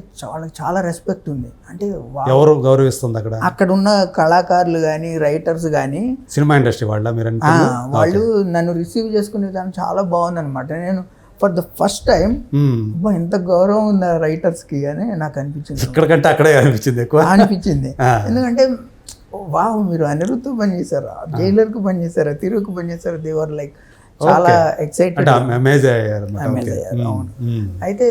చాలా రెస్పెక్ట్ ఉంది. అంటే ఎవరు గౌరవిస్తుంది అక్కడ? అక్కడ ఉన్న కళాకారులు కానీ, రైటర్స్ కానీ, సినిమా ఇండస్ట్రీ వాళ్ళు వాళ్ళు నన్ను రిసీవ్ చేసుకునే దాన్ని చాలా బాగుంది అనమాట. నేను ఫర్ ద ఫస్ట్ టైం ఎంత గౌరవం ఉంది రైటర్స్ కి అని నాకు అనిపించింది. ఇక్కడికంటే అక్కడే అనిపించింది. ఎందుకంటే వావ్, మీరు అనిరుద్ధ్ పనిచేశారా, జైలర్కు పనిచేశారా, తిరుగుకు పనిచేశారా, దేవర్ లైక్ చాలా ఎక్సైటెడ్, అమేజ్ అయ్యారు. అవును. అయితే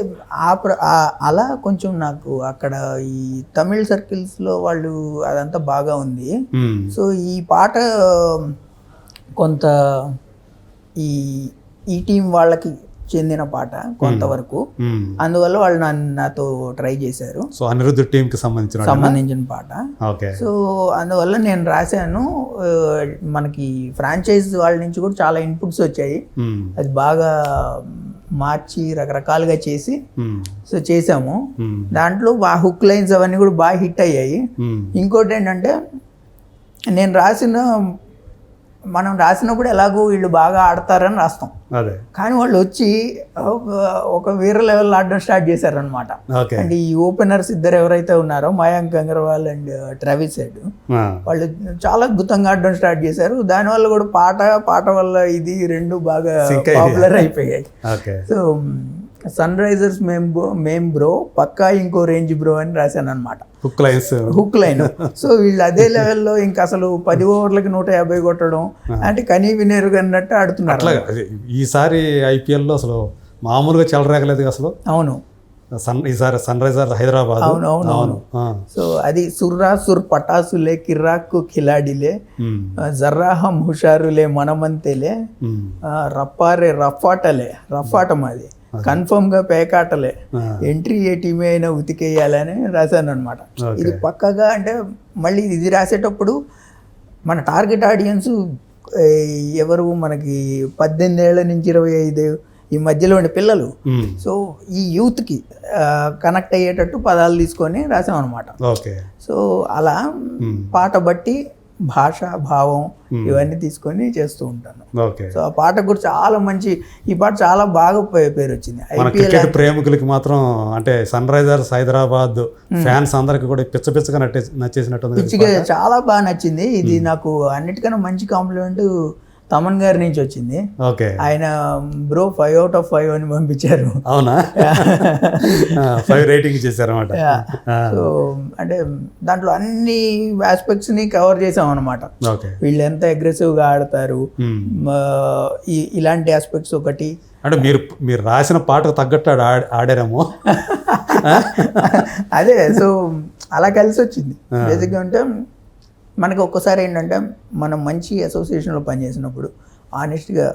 అలా కొంచెం నాకు అక్కడ ఈ తమిళ్ సర్కిల్స్లో వాళ్ళు అదంతా బాగా ఉంది. సో ఈ పాట కొంత ఈ టీం వాళ్ళకి చెందిన పాట కొంతవరకు, అందువల్ల వాళ్ళు నాతో ట్రై చేశారు. సో అనిరుద్ధ్ టీమ్ కి సంబంధించిన పాట. సో అందువల్ల నేను రాశాను. మనకి ఫ్రాంచైజ్ వాళ్ళ నుంచి కూడా చాలా ఇన్పుట్స్ వచ్చాయి. అది బాగా మార్చి రకరకాలుగా చేసి సో చేసాము. దాంట్లో హుక్ లైన్స్ అవన్నీ కూడా బాగా హిట్ అయ్యాయి. ఇంకోటి ఏంటంటే మనం రాసినప్పుడు ఎలాగో వీళ్ళు బాగా ఆడతారని రాస్తాం, కానీ వాళ్ళు వచ్చి ఒక వేరే లెవెల్ ఆడడం స్టార్ట్ చేశారనమాట. అంటే ఈ ఓపెనర్స్ ఇద్దరు ఎవరైతే ఉన్నారో Mayank Agarwal and Travis head, వాళ్ళు చాలా అద్భుతంగా ఆడడం స్టార్ట్ చేశారు. దానివల్ల కూడా పాట వల్ల ఇది రెండు బాగా పాపులర్ అయిపోయాయి. సో సన్ రైజర్స్ మేం బ్రో, పక్కా ఇంకో రేంజ్ బ్రో అని రాశాను అనమాట. Hook line. సో వీళ్ళు అదే లెవెల్లో ఇంకా అసలు 10 ఓవర్లకి 150 కొట్టడం అంటే కనీ వినేరుగా అన్నట్టు ఆడుతున్నారు. ఈసారి ఐపీఎల్లో అసలు మామూలుగా చెలరేగలేదు అసలు. అవును. ఈసారి సన్ రైజర్స్ హైదరాబాద్. అవును. సో అది సుర్ పటాసులే, కిర్రాకు ఖిలాడిలే, జర్రా హం హుషారులే, మనమంతేలే, రప్పారే రఫాటం అది కన్ఫర్మ్ గా పేకాటలే, ఎంట్రీ ఏ టీమే అయినా ఉతికేయాలని రాశాను అనమాట. ఇది పక్కగా అంటే మళ్ళీ ఇది రాసేటప్పుడు మన టార్గెట్ ఆడియన్స్ ఎవరు, మనకి 18 ఏళ్ల నుంచి 25 ఈ మధ్యలో ఉండే పిల్లలు. సో ఈ యూత్కి కనెక్ట్ అయ్యేటట్టు పదాలు తీసుకొని రాసాం అనమాట. సో అలా పాట బట్టి భాష, భావం ఇవన్నీ తీసుకొని చేస్తూ ఉంటాను. సో ఆ పాట కూడా చాలా మంచి, ఈ పాట చాలా బాగా పేరు వచ్చింది. క్రికెట్ ప్రేమికులకి మాత్రం అంటే సన్ రైజర్స్ హైదరాబాద్ ఫ్యాన్స్ అందరికి కూడా పిచ్చగా నచ్చేసినట్టు, చాలా బాగా నచ్చింది. ఇది నాకు అన్నిటికన్నా మంచి కాంప్లిమెంట్ తమన్ గారి నుంచి వచ్చింది. ఆయన బ్రో 5 out of 5 అని పంపించారు. అవునా? 5 రేటింగ్ చేశారన్నమాట. సో అంటే దాంట్లో అన్ని ఆస్పెక్ట్స్ ని కవర్ చేసాం అనమాట. వీళ్ళు ఎంత అగ్రెసివ్ గా ఆడతారు, ఇలాంటి ఆస్పెక్ట్స్ ఒకటి. అంటే మీరు రాసిన పాటకు తగ్గట్టు ఆడారేమో. అదే. సో అలా కలిసి వచ్చింది. బేసిక్గా అంటే మనకి ఒక్కసారి ఏంటంటే మనం మంచి అసోసియేషన్లో పనిచేసినప్పుడు ఆనెస్ట్గా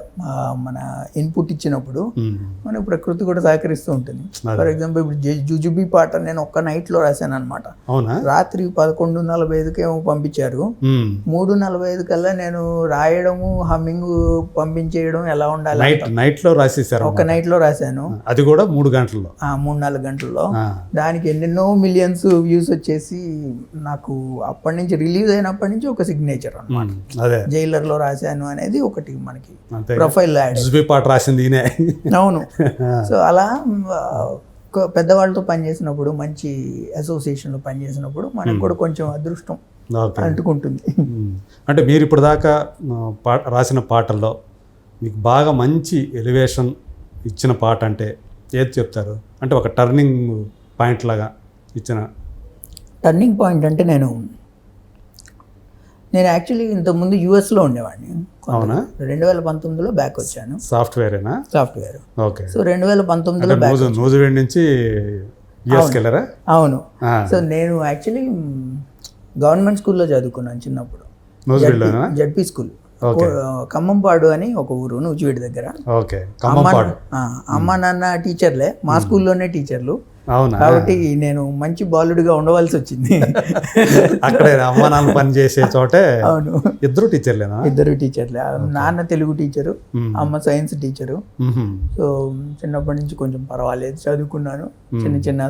మన ఇన్పుట్ ఇచ్చినప్పుడు మన ప్రకృతి కూడా సహకరిస్తూ ఉంటుంది. ఫర్ ఎగ్జాంపుల్ ఇప్పుడు జుజుబీ పాట నేను ఒక్క నైట్లో రాశాను అనమాట. రాత్రి 11:45 ఏమో పంపించారు, 3:45 కల్లా నేను రాయడము హమ్మింగ్ పంపించేయడం ఎలా ఉండాలి నైట్లో రాసేసారు. ఒక నైట్లో రాశాను, అది కూడా 3 గంటల్లో, 3-4 గంటల్లో. దానికి ఎన్నెన్నో మిలియన్స్ వ్యూస్ వచ్చేసి నాకు అప్పటి నుంచి రిలీజ్ అయినప్పటి నుంచి ఒక సిగ్నేచర్ అన్నమాట. జైలర్ లో రాశాను అనేది ఒకటి మనకి ప్రొఫైల్ పాట రాసింది. అవును. సో అలా పెద్దవాళ్ళతో పనిచేసినప్పుడు, మంచి అసోసియేషన్లో పనిచేసినప్పుడు మనకు కూడా కొంచెం అదృష్టం అంటుకుంటుంది. అంటే మీరు ఇప్పుడు దాకా రాసిన పాటల్లో మీకు బాగా మంచి ఎలివేషన్ ఇచ్చిన పాట అంటే ఏది చెప్తారు? అంటే ఒక టర్నింగ్ పాయింట్ లాగా ఇచ్చిన. టర్నింగ్ పాయింట్ అంటే నేను యాక్చువల్లీ ఇంతకుముందు యూఎస్లో ఉండేవాడిని. అవునా? 2019లో బ్యాక్ వచ్చాను. సాఫ్ట్వేర్. ఓకే. సో 2019లో న్యూజిలాండ్ నుంచి యూఎస్కి వెళ్ళారా? అవును. సో నేను యాక్చువల్లీ గవర్నమెంట్ స్కూల్లో చదువుకున్నాను చిన్నప్పుడు, జడ్పీ స్కూల్, ఖమ్మంపాడు అని ఒక ఊరు నూజివీడి దగ్గర. అమ్మ నాన్న టీచర్లే, మా స్కూల్లోనే టీచర్లు. కాబట్టి నేను మంచి బాలుడిగా ఉండవలసి వచ్చింది. అక్కడే అమ్మ నాన్న పని చేసే చోటే. అవును. ఇద్దరు టీచర్లే. నాన్న తెలుగు టీచరు, అమ్మ సైన్స్ టీచరు. సో చిన్నప్పటి నుంచి కొంచెం పర్వాలేదు చదువుకున్నాను. చిన్న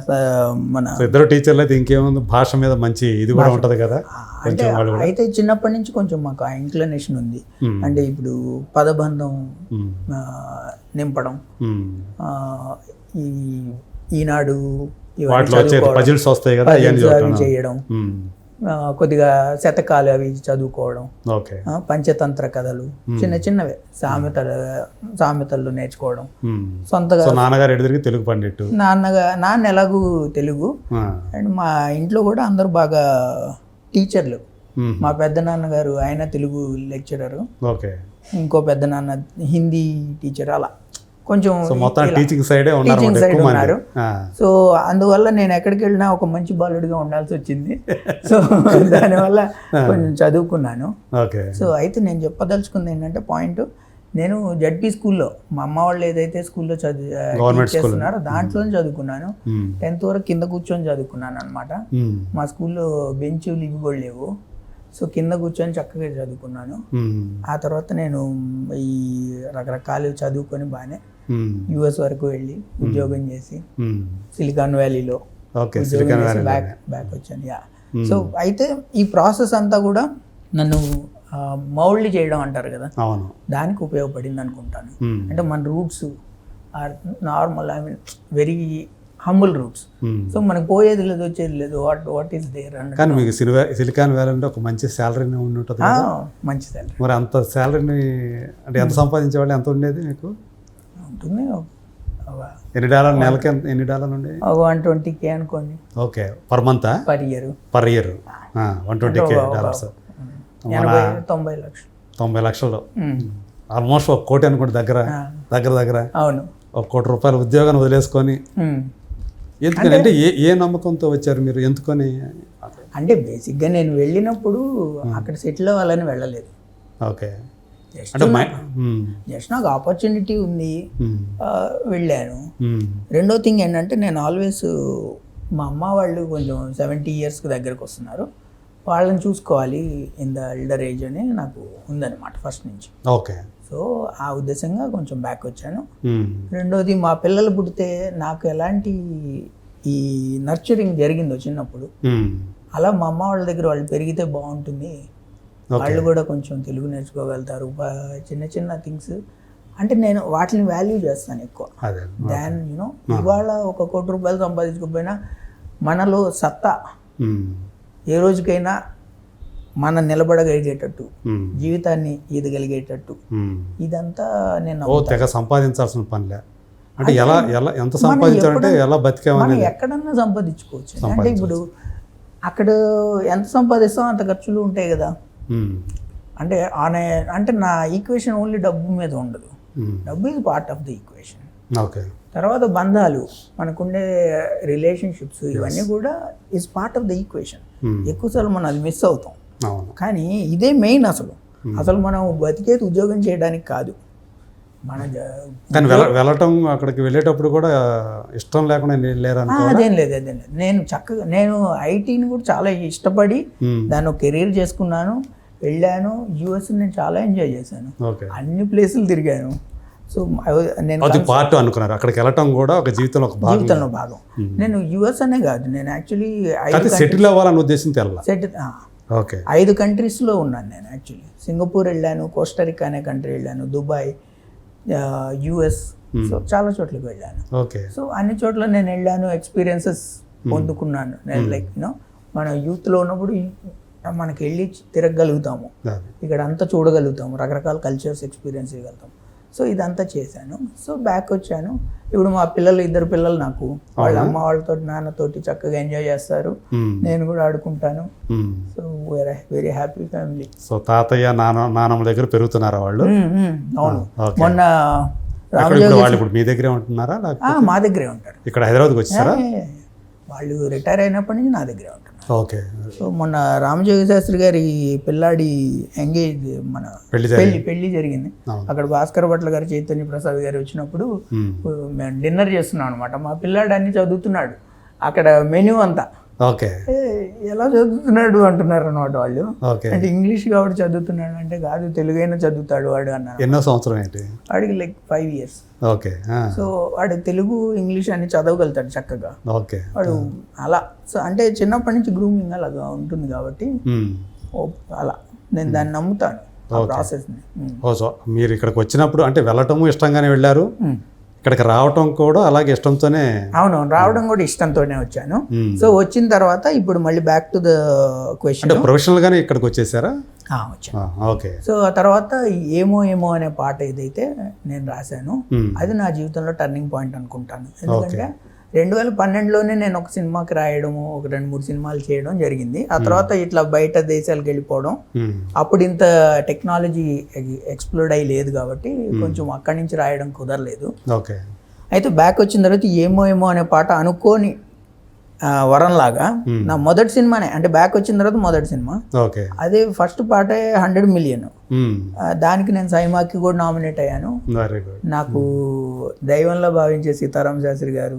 మన ఇద్దరు టీచర్లు అయితే ఇంకేముంది, భాష మీద మంచి ఇది కూడా ఉంటది కదా. అంటే అయితే చిన్నప్పటి నుంచి కొంచెం మాకు ఆ ఇంక్లినేషన్ ఉంది. అంటే ఇప్పుడు పదబంధం నింపడం, ఈనాడు చేయడం, కొద్దిగా శతకాలు అవి చదువుకోవడం, పంచతంత్ర కథలు, చిన్నవే సామెతలు నేర్చుకోవడం. సొంతగా నాన్నగారు తెలుగు పండిట్టు, నాన్న ఎలాగూ తెలుగు. అండ్ మా ఇంట్లో కూడా అందరూ బాగా టీచర్లు. మా పెద్ద నాన్నగారు ఆయన తెలుగు లెక్చరరు, ఇంకో పెద్ద నాన్న హిందీ టీచర్. అలా కొంచెం టీచింగ్ సైడ్ ఉన్నారు. సో అందువల్ల నేను ఎక్కడికి వెళ్ళినా ఒక మంచి బాలుడిగా ఉండాల్సి వచ్చింది. సో దానివల్ల కొంచెం చదువుకున్నాను. సో అయితే నేను చెప్పదలుచుకుంది ఏంటంటే పాయింట్, నేను జడ్పీ స్కూల్లో మా అమ్మ వాళ్ళు ఏదైతే స్కూల్లో చేస్తున్నారో దాంట్లోనే చదువుకున్నాను. 10th వరకు కింద కూర్చొని చదువుకున్నాను అనమాట. మా స్కూల్లో బెంచులు ఇవి కూడా లేవు. సో కింద కూర్చొని చక్కగా చదువుకున్నాను. ఆ తర్వాత నేను ఈ రకరకాలు చదువుకొని బాగానే యుఎస్ వరకు వెళ్ళి ఉద్యోగం చేసి సిలికాన్ వ్యాలీలో బ్యాక్ వచ్చాను. సో అయితే ఈ ప్రాసెస్ అంతా కూడా నన్ను మౌల్డ్ చేయడం అంటారు కదా, దానికి ఉపయోగపడింది అనుకుంటాను. అంటే మన roots are normal, I mean very humble roots. So మనకు పోయేది లేదు, వచ్చేది లేదు, వాట్ ఈస్ దేర్ అన్న. కానీ మీకు సిలికాన్ వ్యాలీ అంటే ఒక మంచి శాలరీని ఉంటుంది. మంచి శాలరీ. మరి అంత శాలరీని అంటే ఎంత సంపాదించేవాళ్ళు, ఎంత ఉండేది మీకు? ఉంటుంది $1 నెలకి ఎన్ని డాలర్లు ఉండేవి? $120K అనుకోండి. Okay. Per month? Per year $120K. 90 లక్షలు. 90 లక్షలు ఆల్మోస్ట్ 1 కోటి అనుకోండి. దగ్గర. అవును. ₹1 కోటి ఉద్యోగాన్ని వదిలేసుకొని. ఎందుకని అంటే ఏ నమ్మకంతో వచ్చారు మీరు? ఎందుకని అంటే బేసిక్గా నేను వెళ్ళినప్పుడు అక్కడ సెటిల్ అవ్వాలని వెళ్ళలేదు. ఓకే. జస్ట్ నాకు ఆపర్చునిటీ ఉంది, వెళ్ళాను. రెండో థింగ్ ఏంటంటే నేను ఆల్వేస్ మా అమ్మ వాళ్ళు కొంచెం 70 yearsకి దగ్గరకు వస్తున్నారు, వాళ్ళని చూసుకోవాలి ఇన్ ద ఎల్డర్ ఏజ్ అని నాకు ఉందన్నమాట ఫస్ట్ నుంచి. ఓకే. సో ఆ ఉద్దేశంగా కొంచెం బ్యాక్ వచ్చాను. రెండోది మా పిల్లలు పుడితే నాకు ఎలాంటి ఈ నర్చరింగ్ జరిగిందో చిన్నప్పుడు, అలా మా అమ్మ వాళ్ళ దగ్గర వాళ్ళు పెరిగితే బాగుంటుంది, వాళ్ళు కూడా కొంచెం తెలుగు నేర్చుకోగలుగుతారు, చిన్న థింగ్స్. అంటే నేను వాటిని వాల్యూ చేస్తాను ఎక్కువ దాన్ ఇవాళ ₹1 కోటి సంపాదించుకోకపోయినా మనలో సత్తా ఏ రోజుకైనా మనం నిలబడగలిగేటట్టు, జీవితాన్ని ఈదగలిగేటట్టు, ఇదంతా నేను తెగ సంపాదించాల్సిన పనిలే. అంటే ఎంత సంపాదించాలంటే ఎలా బతికామని ఎక్కడన్నా సంపాదించుకోవచ్చు. అంటే ఇప్పుడు అక్కడ ఎంత సంపాదిస్తాం అంత ఖర్చులు ఉంటాయి కదా. అంటే నా ఈక్వేషన్ ఓన్లీ డబ్బు మీద ఉండదు. డబ్బు is part of the equation. Okay. తర్వాత బంధాలు, మనకుండే రిలేషన్షిప్స్, ఇవన్నీ కూడా is part of the equation. ఎక్కువసార్లు మనం అది మిస్ అవుతాం. కానీ ఇదే మెయిన్. అసలు అసలు మనం బతికేది ఉద్యోగం చేయడానికి కాదు. మన కానీ వెళ్ళటం అక్కడికి వెళ్ళేటప్పుడు కూడా ఇష్టం లేకుండా లేరు. అదేం లేదు. నేను ఐటీని కూడా చాలా ఇష్టపడి దాన్ని కెరీర్ చేసుకున్నాను, వెళ్ళాను. యుఎస్ నేను చాలా ఎంజాయ్ చేశాను, అన్ని ప్లేసులు తిరిగాను. సో నేను పార్ట్ అనుకున్నారు, అక్కడికి వెళ్ళటం కూడా ఒక జీవితంలో భాగం. నేను యుఎస్ అనే కాదు, నేను యాక్చువల్లీ సెటిల్ అవ్వాలనే ఉద్దేశంతో 5 కంట్రీస్లో ఉన్నాను నేను. యాక్చువల్లీ సింగపూర్ వెళ్ళాను, కోస్టారికా అనే కంట్రీ వెళ్ళాను, దుబాయ్, యుఎస్, సో చాలా చోట్లకి వెళ్ళాను. సో అన్ని చోట్ల నేను వెళ్ళాను, ఎక్స్పీరియన్సెస్ పొందుకున్నాను. నేను లైక్ మన యూత్లో ఉన్నప్పుడు మనకి వెళ్ళి తిరగగలుగుతాము, ఇక్కడ అంతా చూడగలుగుతాము, రకరకాల కల్చర్స్ ఎక్స్పీరియన్స్ చేయగలుగుతాము. సో ఇదంతా చేశాను. సో బ్యాక్ వచ్చాను. ఇప్పుడు మా 2 పిల్లలు నాకు, వాళ్ళ అమ్మ వాళ్ళతో నాన్నతోటి చక్కగా ఎంజాయ్ చేస్తారు, నేను కూడా ఆడుకుంటాను. So we are very happy family. So తాతయ్య నాన్నమ్మ దగ్గర పెరుగుతున్నారా వాళ్ళు? అవును. మొన్న ఇప్పుడు మీ దగ్గరే ఉంటున్నారా? మా దగ్గరే ఉంటారు. ఇక్కడ హైదరాబాద్కి వచ్చారా? వాళ్ళు రిటైర్ అయినప్పటి నుంచి నా దగ్గరే ఉంటారు. ఓకే. సో మొన్న రామజోగి శాస్త్రి గారి పిల్లాడి ఎంగేజ్ మన పెళ్లి జరిగింది. అక్కడ భాస్కర్ భట్ల గారు, చైతన్య ప్రసాద్ గారు వచ్చినప్పుడు మేము డిన్నర్ చేస్తున్నాం అనమాట. మా పిల్లాడు అన్ని చదువుతున్నాడు, అక్కడ మెనూ అంతా ఎలా చదువుతున్నాడు అంటున్నారు అనమాట వాళ్ళు. అంటే ఇంగ్లీష్ కాబట్టి చదువుతున్నాడు అంటే, కాదు తెలుగైనా చదువుతాడు వాడు అన్నారు. ఎన్నో సంవత్సరం ఏంటి వాడికి లైక్ 5 years. సో వాడు తెలుగు ఇంగ్లీష్ అన్ని చదవగలుగుతాడు చక్కగా. వాడు అలా. సో అంటే చిన్నప్పటి నుంచి గ్రూమింగ్ అలాగా ఉంటుంది కాబట్టి అలా నేను దాన్ని నమ్ముతాను, ఆ ప్రాసెస్ని. మీరు ఇక్కడికి వచ్చినప్పుడు అంటే వెళ్ళటము ఇష్టంగానే వెళ్ళారు, ఇక్కడికి రావటం కూడా అలాగే ఇష్టంతోనే? అవునవును, రావడం కూడా ఇష్టంతోనే వచ్చాను. సో వచ్చిన తర్వాత ఇప్పుడు మళ్ళీ back to the question, professional గానే ఇక్కడికి వచ్చేసారా? వచ్చాను. సో ఆ తర్వాత ఏమో అనే పాట ఏదైతే నేను రాశాను, అది నా జీవితంలో టర్నింగ్ పాయింట్ అనుకుంటాను. ఎందుకంటే 2012లోనే నేను ఒక సినిమాకి రాయడము, ఒక 2-3 సినిమాలు చేయడం జరిగింది. ఆ తర్వాత ఇట్లా బయట దేశాలకు వెళ్ళిపోవడం, అప్పుడు ఇంత టెక్నాలజీ ఎక్స్ప్లోర్డ్ అయ్యి లేదు కాబట్టి కొంచెం అక్కడి నుంచి రాయడం కుదరలేదు. అయితే బ్యాక్ వచ్చిన తర్వాత ఏమో అనే పాట అనుకోని వరంలాగా నా మొదటి సినిమానే, అంటే బ్యాక్ వచ్చిన తర్వాత మొదటి సినిమా, అదే ఫస్ట్ పాటే 100 million. దానికి నేను సైమాకి కూడా నామినేట్ అయ్యాను. నాకు దైవంలో భావించే సీతారాం శాస్త్రి గారు,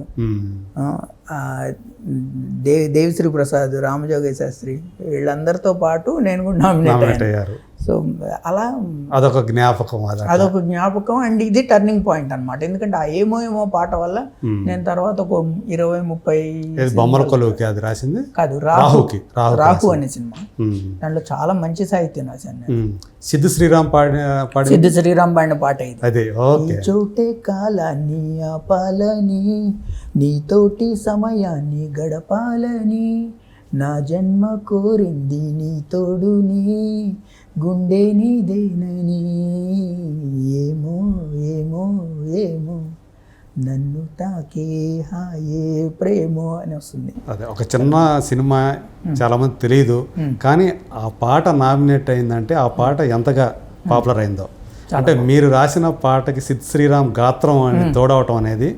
దేవిశ్రీ ప్రసాద్, రామజోగయ్య శాస్త్రి, వీళ్ళందరితో పాటు నేను కూడా నామినేట్ అయ్యాను. సో అలా అదొక జ్ఞాపకం. అండ్ ఇది టర్నింగ్ పాయింట్ అనమాట. ఎందుకంటే ఆ ఏమో పాట వల్ల నేను తర్వాత ఒక 20-30 బొమ్మల కొలువుకి అది రాసింది కాదు, రాహు అనే సినిమా, దాంట్లో చాలా మంచి సాహిత్యం రాశాను. సిద్ధు శ్రీరామ్ పాడిన పాట ఇది. చోటే కాలాన్ని ఆపాలని, నీతోటి సమయాన్ని గడపాలని, నా జన్మ కోరింది నీ తోడుని, గుండె నీదేనని, ఏమో ఏమో ఏమో నన్ను తాకే హాయే ప్రేమో అని వస్తుంది. అదే ఒక చిన్న సినిమా, చాలా మంది తెలియదు, కానీ ఆ పాట నామినేట్ అయిందంటే ఆ పాట ఎంతగా పాపులర్ అయిందో. అంటే మీరు రాసిన పాటకి సిద్ శ్రీరామ్ గాత్రం అని తోడవటం అనేది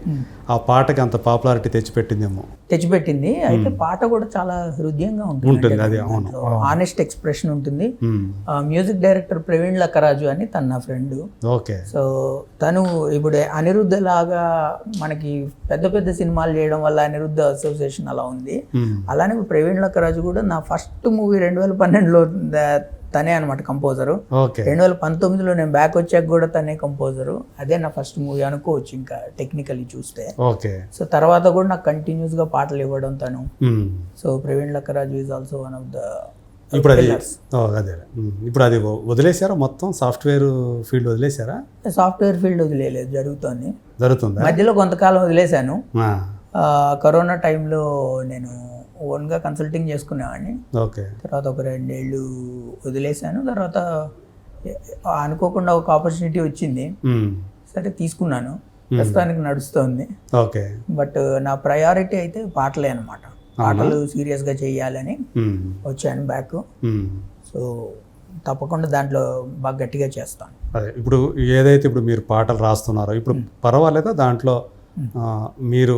ఆ పాటకి అంత పాపులారిటీ తెచ్చిపెట్టింది. అయితే పాట కూడా చాలా హృదయంగా ఉంటుంది. అది అవును, ఆనెస్ట్ ఎక్స్ప్రెషన్ ఉంటుంది. మ్యూజిక్ డైరెక్టర్ ప్రవీణ్ లక్కరాజు అని తన నా ఫ్రెండ్. సో తను ఇప్పుడు అనిరుద్ధ లాగా మనకి పెద్ద పెద్ద సినిమాలు చేయడం వల్ల అనిరుద్ధ అసోసియేషన్ అలా ఉంది. అలానే ప్రవీణ్ లక్కరాజు కూడా నా ఫస్ట్ మూవీ 2012లో తనే అనమాట కంపోజరు. 2019లో నేను బ్యాక్ వచ్చాక కూడా తనే కంపోజరు. అదే నా ఫస్ట్ మూవీ అనుకోవచ్చు ఇంకా టెక్నికల్లీ చూస్తే. సో తర్వాత కూడా నాకు కంటిన్యూస్ గా పాటలు ఇవ్వడం తను. So Praveen Lakkaraju is also one of the. ఇప్పుడు అది వదిలేసారా మొత్తం? సాఫ్ట్వేర్ ఫీల్డ్ వదిలేసారా? సాఫ్ట్వేర్ ఫీల్డ్ వదిలేదు, జరుగుతుంది. మధ్యలో కొంతకాలం వదిలేశాను. కరోనా టైంలో నేను ఓన్గా కన్సల్టింగ్ చేసుకునేవాడిని. తర్వాత ఒక 2 ఏళ్ళు వదిలేశాను. తర్వాత అనుకోకుండా ఒక ఆపర్చునిటీ వచ్చింది, సరే తీసుకున్నాను. ప్రస్తుతానికి నడుస్తుంది. బట్ నా ప్రయారిటీ అయితే పాటలే అనమాట. పాటలు సీరియస్గా చేయాలని వచ్చాను బ్యాక్. సో తప్పకుండా దాంట్లో బాగా గట్టిగా చేస్తాను. ఇప్పుడు ఏదైతే ఇప్పుడు మీరు పాటలు రాస్తున్నారో ఇప్పుడు పర్వాలేదా దాంట్లో? మీరు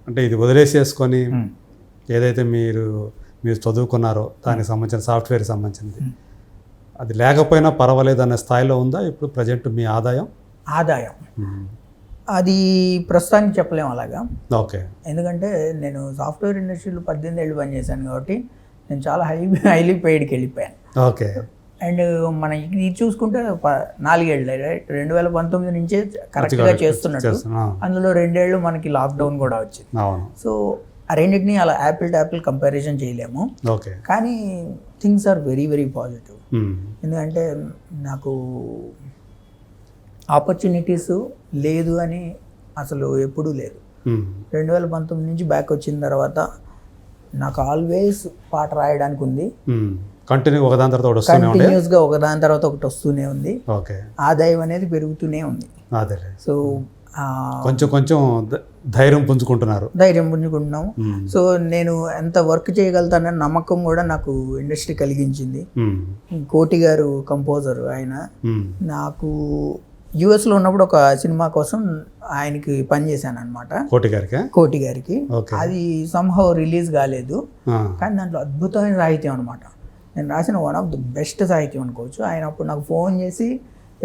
అంటే ఇది వదిలేసేసుకొని ఏదైతే మీరు చదువుకున్నారో దానికి సంబంధించిన సాఫ్ట్వేర్ సంబంధించింది అది లేకపోయినా పర్వాలేదు అనే స్థాయిలో ఉందా ఇప్పుడు ప్రజెంట్ మీ ఆదాయం? అది ప్రస్తుతానికి చెప్పలేము అలాగా. ఓకే. ఎందుకంటే నేను సాఫ్ట్వేర్ ఇండస్ట్రీలో 18 ఏళ్ళు పనిచేశాను కాబట్టి నేను చాలా హైలీ పెయిడ్కి వెళ్ళిపోయాను. ఓకే. అండ్ మనం ఇది చూసుకుంటే 4 ఏళ్ళు, రైట్, 2019 నుంచే కరెక్ట్గా చేస్తున్నట్టు. అందులో 2 ఏళ్ళు మనకి లాక్డౌన్ కూడా వచ్చింది. సో ఆ రెండింటిని అలా యాపిల్ టు యాపిల్ కంపారిజన్ చేయలేము. ఓకే. కానీ things are very very positive. ఎందుకంటే నాకు ఆపర్చునిటీస్ లేదు అని అసలు ఎప్పుడూ లేదు. 2019 నుంచి బ్యాక్ వచ్చిన తర్వాత నాకు ఆల్వేస్ పాట రాయడానికి ఉంది. కంటిన్యూస్గా ఒకదాని తర్వాత ఒకటి వస్తూనే ఉంది. ఆదాయం అనేది పెరుగుతూనే ఉంది. సో కొంచెం కొంచెం ధైర్యం పుంజుకుంటున్నాము. సో నేను ఎంత వర్క్ చేయగలుగుతానని నమ్మకం కూడా నాకు ఇండస్ట్రీ కలిగించింది. కోటి గారు కంపోజర్, ఆయన నాకు యుఎస్లో ఉన్నప్పుడు ఒక సినిమా కోసం ఆయనకి పనిచేశాను అనమాట, కోటి గారికి. అది సంహౌ రిలీజ్ కాలేదు, కానీ దాంట్లో అద్భుతమైన సాహిత్యం అనమాట. నేను రాసిన వన్ ఆఫ్ ది బెస్ట్ సాహిత్యం అనుకోవచ్చు. ఆయన అప్పుడు నాకు ఫోన్ చేసి,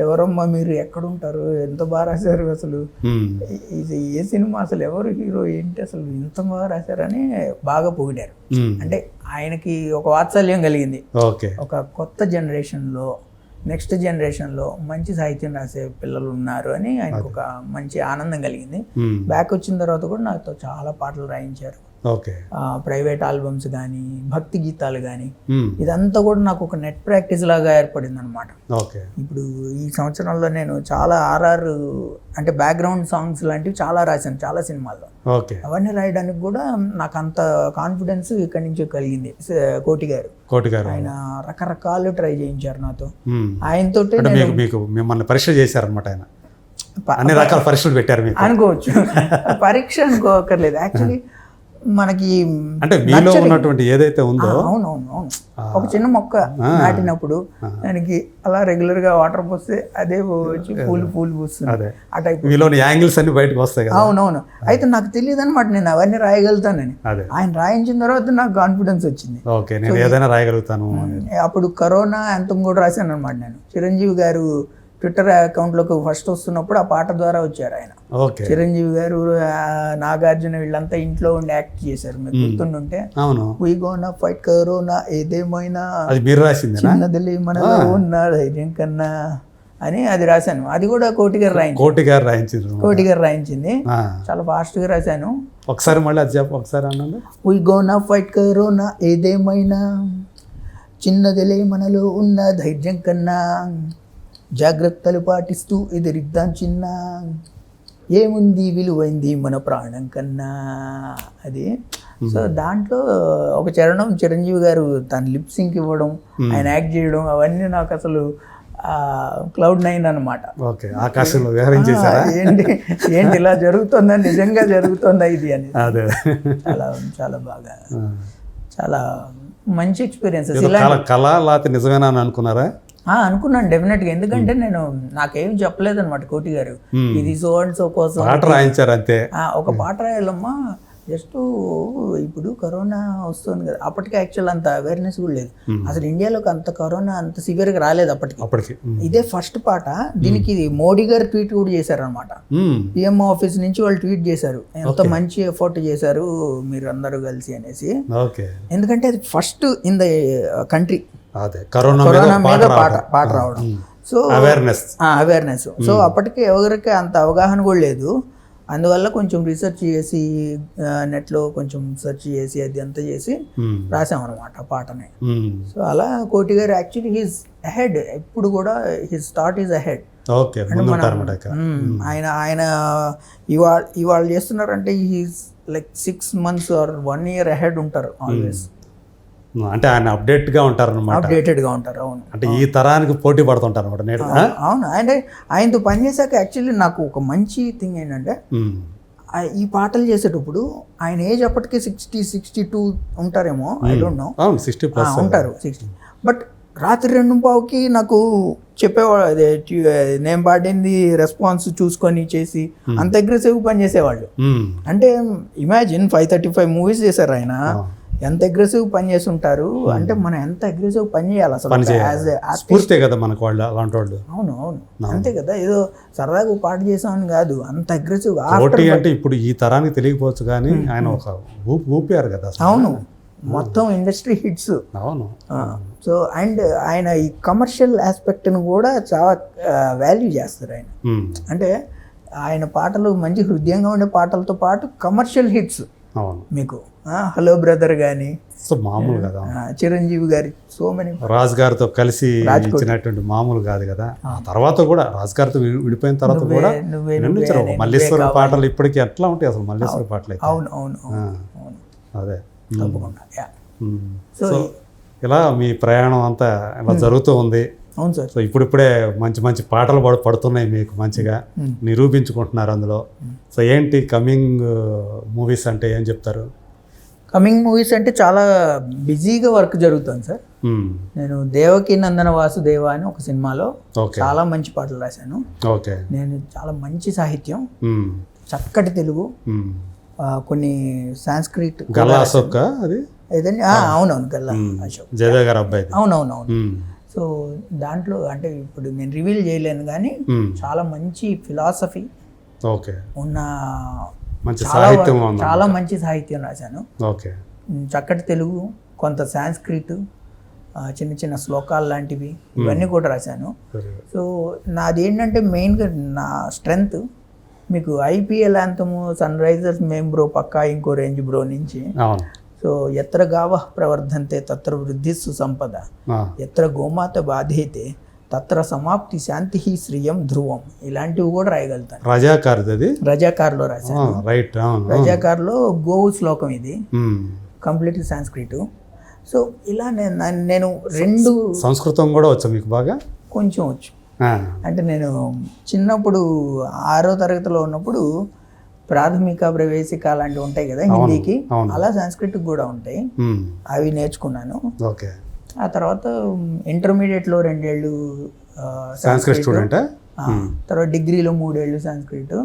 ఎవరమ్మా మీరు, ఎక్కడుంటారు, ఎంత బాగా రాశారు, అసలు ఇది ఏ సినిమా, అసలు ఎవరు హీరో, ఏంటి, అసలు ఇంత బాగా రాశారని బాగా పొగిడారు. అంటే ఆయనకి ఒక వాత్సల్యం కలిగింది. ఒక కొత్త జనరేషన్లో, నెక్స్ట్ జనరేషన్లో మంచి సాహిత్యం రాసే పిల్లలు ఉన్నారు అని ఆయనకు ఒక మంచి ఆనందం కలిగింది. బ్యాక్ వచ్చిన తర్వాత కూడా నాతో చాలా పాటలు రాయించారు. ప్రైవేట్ ఆల్బమ్స్ కానీ, భక్తి గీతాలు కానీ, ఇదంతా కూడా నాకు ఒక నెట్ ప్రాక్టీస్ లాగా ఏర్పడింది అనమాట. ఇప్పుడు ఈ సంవత్సరంలో నేను చాలా ఆర్ఆర్ అంటే బ్యాక్గ్రౌండ్ సాంగ్స్ లాంటివి చాలా రాశాను చాలా సినిమాల్లో. అవన్నీ రాయడానికి కూడా నాకు అంత కాన్ఫిడెన్స్ ఇక్కడి నుంచి కలిగింది. కోటి గారు ఆయన రకరకాలు ట్రై చేయించారు నాతో. ఆయనతో మిమ్మల్ని పరీక్ష చేశారనమాట. ఆయన అన్ని రకాల పరీక్షలు పెట్టారు అనుకోవచ్చు. పరీక్ష అనుకోకర్లేదు, యాక్చువల్లీ మనకి అంటే మీలో ఉన్నటువంటి ఏదైతే ఉందో. అవునవును. ఒక చిన్న మొక్క నాటినప్పుడు దానికి అలా రెగ్యులర్ గా వాటర్ పోస్తే అదే వచ్చి పూలు పూస్తుంది. ఆ టైప్ మీలోని యాంగిల్స్ అన్ని బయటకు వస్తాయి. అవునవును. అయితే నాకు తెలియదు అనమాట నేను అవన్నీ రాయగలుగుతానని. ఆయన రాయించిన తర్వాత నాకు కాన్ఫిడెన్స్ వచ్చింది. నేను ఏదైనా రాయగలుగుతాను. అప్పుడు కరోనా అంతం కూడా రాశాను అనమాట నేను. చిరంజీవి గారు ట్విట్టర్ అకౌంట్లోకి ఫస్ట్ వస్తున్నప్పుడు ఆ పాట ద్వారా వచ్చారు ఆయన. చిరంజీవి గారు, నాగార్జున వీళ్ళంతా ఇంట్లో ఉండి యాక్ట్ చేశారు. మీకు గుర్తుండుంటే, వి గోనా ఫైట్ కరోనా ఏదేమైనా చిన్నదిలే మనలో ఉన్న ధైర్యం కన్నా అని అది రాశాను. అది కూడా కోటి గారు రాయించింది. చాలా ఫాస్ట్ గా రాశాను. ఒకసారి మళ్ళీ అది చెప్పు ఒకసారి అన్నాను. వి గోనా ఫైట్ కరోనా ఏదేమైనా చిన్నదిలే మనలో ఉన్న ధైర్యం కన్నా జాగ్రత్తలు పాటిస్తూ ఎదిరిద్దాం చిన్న, ఏముంది విలువైంది మన ప్రాణం కన్నా. అది సో దాంట్లో ఒక చరణం చిరంజీవి గారు తన లిప్సింగ్ ఇవ్వడం, ఆయన యాక్ట్ చేయడం, అవన్నీ నాకు అసలు Cloud9 అనమాట. ఏంటి ఇలా జరుగుతుందా, నిజంగా జరుగుతుందా ఇది అని. చాలా చాలా బాగా, చాలా మంచి ఎక్స్పీరియన్స్. నిజమేనా అనుకున్నారా? అనుకున్నాను డెఫినెట్గా. ఎందుకంటే నేను నాకేం చెప్పలేదు అనమాట కోటి గారు, ఇది సో అండ్ సో కోసం ఒక పాట రాయాలమ్మా. జస్ట్ ఇప్పుడు కరోనా వస్తుంది కదా, అప్పటికి యాక్చువల్ అంత అవేర్నెస్ కూడా లేదు అసలు. ఇండియాలోకి అంత కరోనా అంత సివియర్గా రాలేదు అప్పటికి. ఇదే ఫస్ట్ పాట. దీనికి మోడీ గారు ట్వీట్ కూడా చేశారు అనమాట. పిఎం ఆఫీస్ నుంచి వాళ్ళు ట్వీట్ చేశారు, ఎంత మంచి ఎఫర్ట్ చేశారు మీరు అందరూ కలిసి అనేసి. ఎందుకంటే అది first in the country corona మీద పాట రావడం. So awareness. సో అప్పటికి ఎవరికి అంత అవగాహన కూడా లేదు. అందువల్ల కొంచెం రీసెర్చ్ చేసి, నెట్లో కొంచెం సెర్చ్ చేసి, అది అంతా చేసి రాసామన్నమాట పాటని. సో అలా కోటి గారు యాక్చువల్లీ హీస్ అహెడ్. ఎప్పుడు కూడా హిస్ థాట్ ఈజ్ అహెడ్. ఆయన ఇవాళ చేస్తున్నారంటే he's like 6 months or 1 year ahead ఉంటారు ఆల్వేస్. అంటే ఆయన అప్డేటెడ్గా ఉంటారు. అవును. అంటే ఈ తరానికి పోటీ పడుతుంటారు అనమాట. అవును. ఆయనతో పనిచేసాక యాక్చువల్లీ నాకు ఒక మంచి థింగ్ ఏంటంటే, ఈ పాటలు చేసేటప్పుడు ఆయన ఏజ్ అప్పటికి 60-62 ఉంటారేమో, ఐ డోంట్ నో. 60+ ఉంటారు, 60. బట్ రాత్రి 2:15కి నాకు చెప్పేవాళ్ళు, అదే నేను పాడింది రెస్పాన్స్ చూసుకొని చేసి అంత అగ్రెసివ్ పని చేసేవాళ్ళు. అంటే ఇమాజిన్ 535 మూవీస్ చేశారు ఆయన. ఎంత అగ్రెసివ్ పని చేసి ఉంటారు అంటే మనం ఎంత అగ్రెసివ్ పని చేయాలి అసలు యాజ్ స్ఫూర్తే కదా మనకు వాళ్ళు అలాంటి వాళ్ళు. అవును అంతే కదా, ఏదో సరదాగా పాట చేసామని కాదు, అంత అగ్రెసివ్. పోటీ అంటే ఇప్పుడు ఈ తరానికి తెలియకపోవచ్చు కానీ ఆయన ఒక ఊపారు కదా. అవును, మొత్తం ఇండస్ట్రీ హిట్స్. అవును. సో అండ్ ఆయన ఈ కమర్షియల్ ఆస్పెక్ట్ను కూడా చాలా వాల్యూ చేస్తారు ఆయన. అంటే ఆయన పాటలు మంచి హృదయంగా ఉండే పాటలతో పాటు కమర్షియల్ హిట్స్. అవును. మీకు హలో బ్రదర్ కానీ మామూలు కదా, చిరంజీవి గారి సో మెనీ, రాజ్ గారితో కలిసి ఇచ్చినటువంటి మామూలు కాదు కదా. ఆ తర్వాత కూడా రాజ్ గారితో విడిపోయిన తర్వాత కూడా మల్లేశ్వర పాటలు ఇప్పటికీ ఎట్లా ఉంటాయి అసలు మల్లేశ్వర పాటలు అయితే. అవును అవును అవును, అదే తప్పకుండా. సో ఇలా మీ ప్రయాణం అంతా ఇలా జరుగుతూ ఉంది. అవును సార్. సో ఇప్పుడిప్పుడే మంచి మంచి పాటలు పడుతున్నాయి మీకు, మంచిగా నిరూపించుకుంటున్నారు అందులో. సో ఏంటి కమింగ్ మూవీస్ అంటే ఏం చెప్తారు? కమింగ్ మూవీస్ అంటే చాలా బిజీగా వర్క్ జరుగుతుంది సార్. నేను దేవకి నందన వాసుదేవ అని ఒక సినిమాలో చాలా మంచి పాటలు రాశాను. ఓకే. నేను చాలా మంచి సాహిత్యం, చక్కటి తెలుగు, కొన్ని సాంస్క్రిట్ అది ఏదండి. అవునవును, గల్లా అశోక్ జయదేవ్ గారి అబ్బాయి. అవునవునవును. సో దాంట్లో అంటే ఇప్పుడు నేను రివీల్ చేయలేను కానీ చాలా మంచి ఫిలాసఫీ ఉన్న చాలా మంచి సాహిత్యం రాశాను. చక్కటి తెలుగు, కొంత సాంస్క్రిట్, చిన్న చిన్న శ్లోకాలు లాంటివి ఇవన్నీ కూడా రాశాను. సో నాది ఏంటంటే మెయిన్గా నా స్ట్రెంగ్త్ మీకు ఐపీఎల్ యాంథము సన్ రైజర్స్ మేం బ్రో పక్కా ఇంకో రేంజ్ బ్రో నుంచి. సో ఎత్ర గావః ప్రవర్ధంతే తత్ర వృద్ధిస్సు సంపద, ఎత్ర గోమాత బాధేతే తత్ర సమాప్తి శాంతి శ్రియం ధ్రువం, ఇలాంటివి కూడా రాయగలుగుతాను. రజాకార్లో రాశాను. రజాకార్లో గోవు శ్లోకం ఇది, కంప్లీట్ సాంస్క్రిట్. సో ఇలా నేను రెండు సంస్కృతం కూడా వచ్చు మీకు బాగా? కొంచెం వచ్చు. అంటే నేను చిన్నప్పుడు 6వ తరగతిలో ఉన్నప్పుడు ప్రాథమిక ప్రవేశిక అలాంటివి ఉంటాయి కదా హిందీకి, అలా సంస్కృతికి కూడా ఉంటాయి, అవి నేర్చుకున్నాను. ఆ తర్వాత ఇంటర్మీడియట్లో 2 ఏళ్ళు సంస్కృత్ స్టూడెంట్, తర్వాత డిగ్రీలో 3 ఏళ్ళు సంస్కృత్.